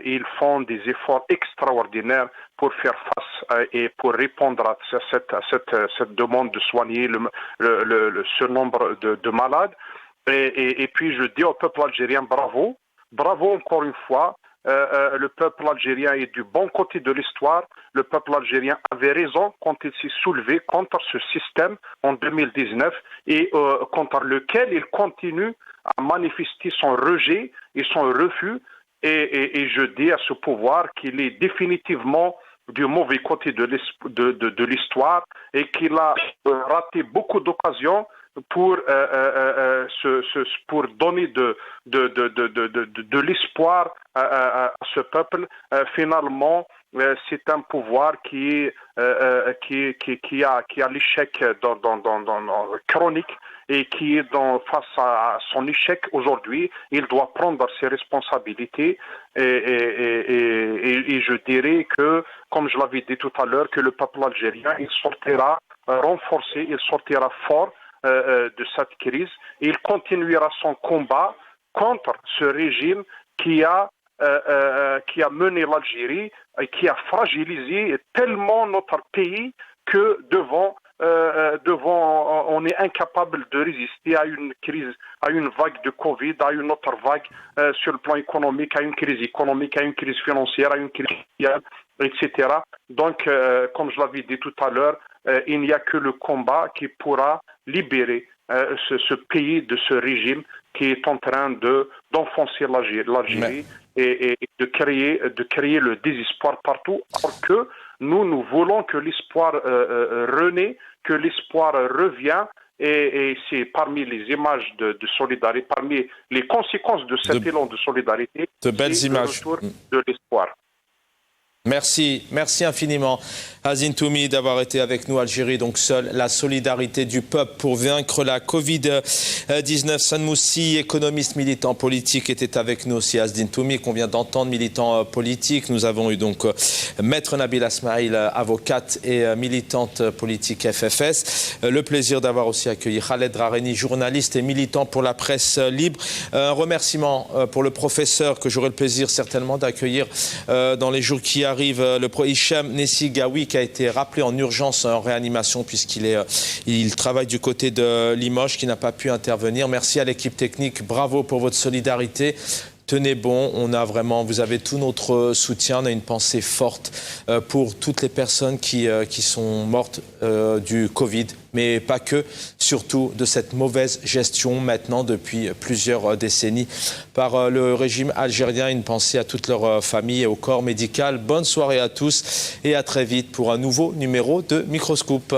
ils font des efforts extraordinaires pour faire face et pour répondre à cette demande de soigner ce nombre de malades. Et puis je dis au peuple algérien bravo encore une fois. le peuple algérien est du bon côté de l'histoire. Le peuple algérien avait raison quand il s'est soulevé contre ce système en 2019 et contre lequel il continue à manifester son rejet et son refus. Et je dis à ce pouvoir qu'il est définitivement du mauvais côté de l'histoire et qu'il a raté beaucoup d'occasions pour donner de l'espoir à ce peuple. Finalement, c'est un pouvoir qui a l'échec chronique et qui est face à son échec aujourd'hui. Il doit prendre ses responsabilités et je dirais que, comme je l'avais dit tout à l'heure, que le peuple algérien, il sortira renforcé, il sortira fort de cette crise. Il continuera son combat contre ce régime qui a mené l'Algérie et qui a fragilisé tellement notre pays que on est incapable de résister à une crise, à une vague de Covid, à une autre vague sur le plan économique, à une crise économique, à une crise financière, à une crise sociale, etc. Donc, comme je l'avais dit tout à l'heure, il n'y a que le combat qui pourra libérer ce pays de ce régime qui est en train d'enfoncer l'Algérie et de créer le désespoir partout, alors que nous voulons que l'espoir renaît, que l'espoir revient, et c'est parmi les images de solidarité, parmi les conséquences de cet élan de solidarité, de belles images. Le retour de l'espoir. Merci infiniment Hazine Toumi d'avoir été avec nous. Algérie, donc seule la solidarité du peuple pour vaincre la Covid-19. Sanoussi, économiste, militant politique, était avec nous aussi. Hazine Toumi, qu'on vient d'entendre, militant politique. Nous avons eu donc Maître Nabila Smaïl, avocate et militante politique FFS. Le plaisir d'avoir aussi accueilli Khaled Rareni, journaliste et militant pour la presse libre. Un remerciement pour le professeur que j'aurai le plaisir certainement d'accueillir dans les jours qui arrive, le Hicham Nessigaoui, qui a été rappelé en urgence en réanimation puisqu'il travaille du côté de Limoges, qui n'a pas pu intervenir. Merci à l'équipe technique, bravo pour votre solidarité. Tenez bon, vous avez tout notre soutien, on a une pensée forte pour toutes les personnes qui sont mortes du Covid, mais pas que, surtout de cette mauvaise gestion maintenant depuis plusieurs décennies par le régime algérien. Une pensée à toute leur famille et au corps médical. Bonne soirée à tous et à très vite pour un nouveau numéro de Microscoop.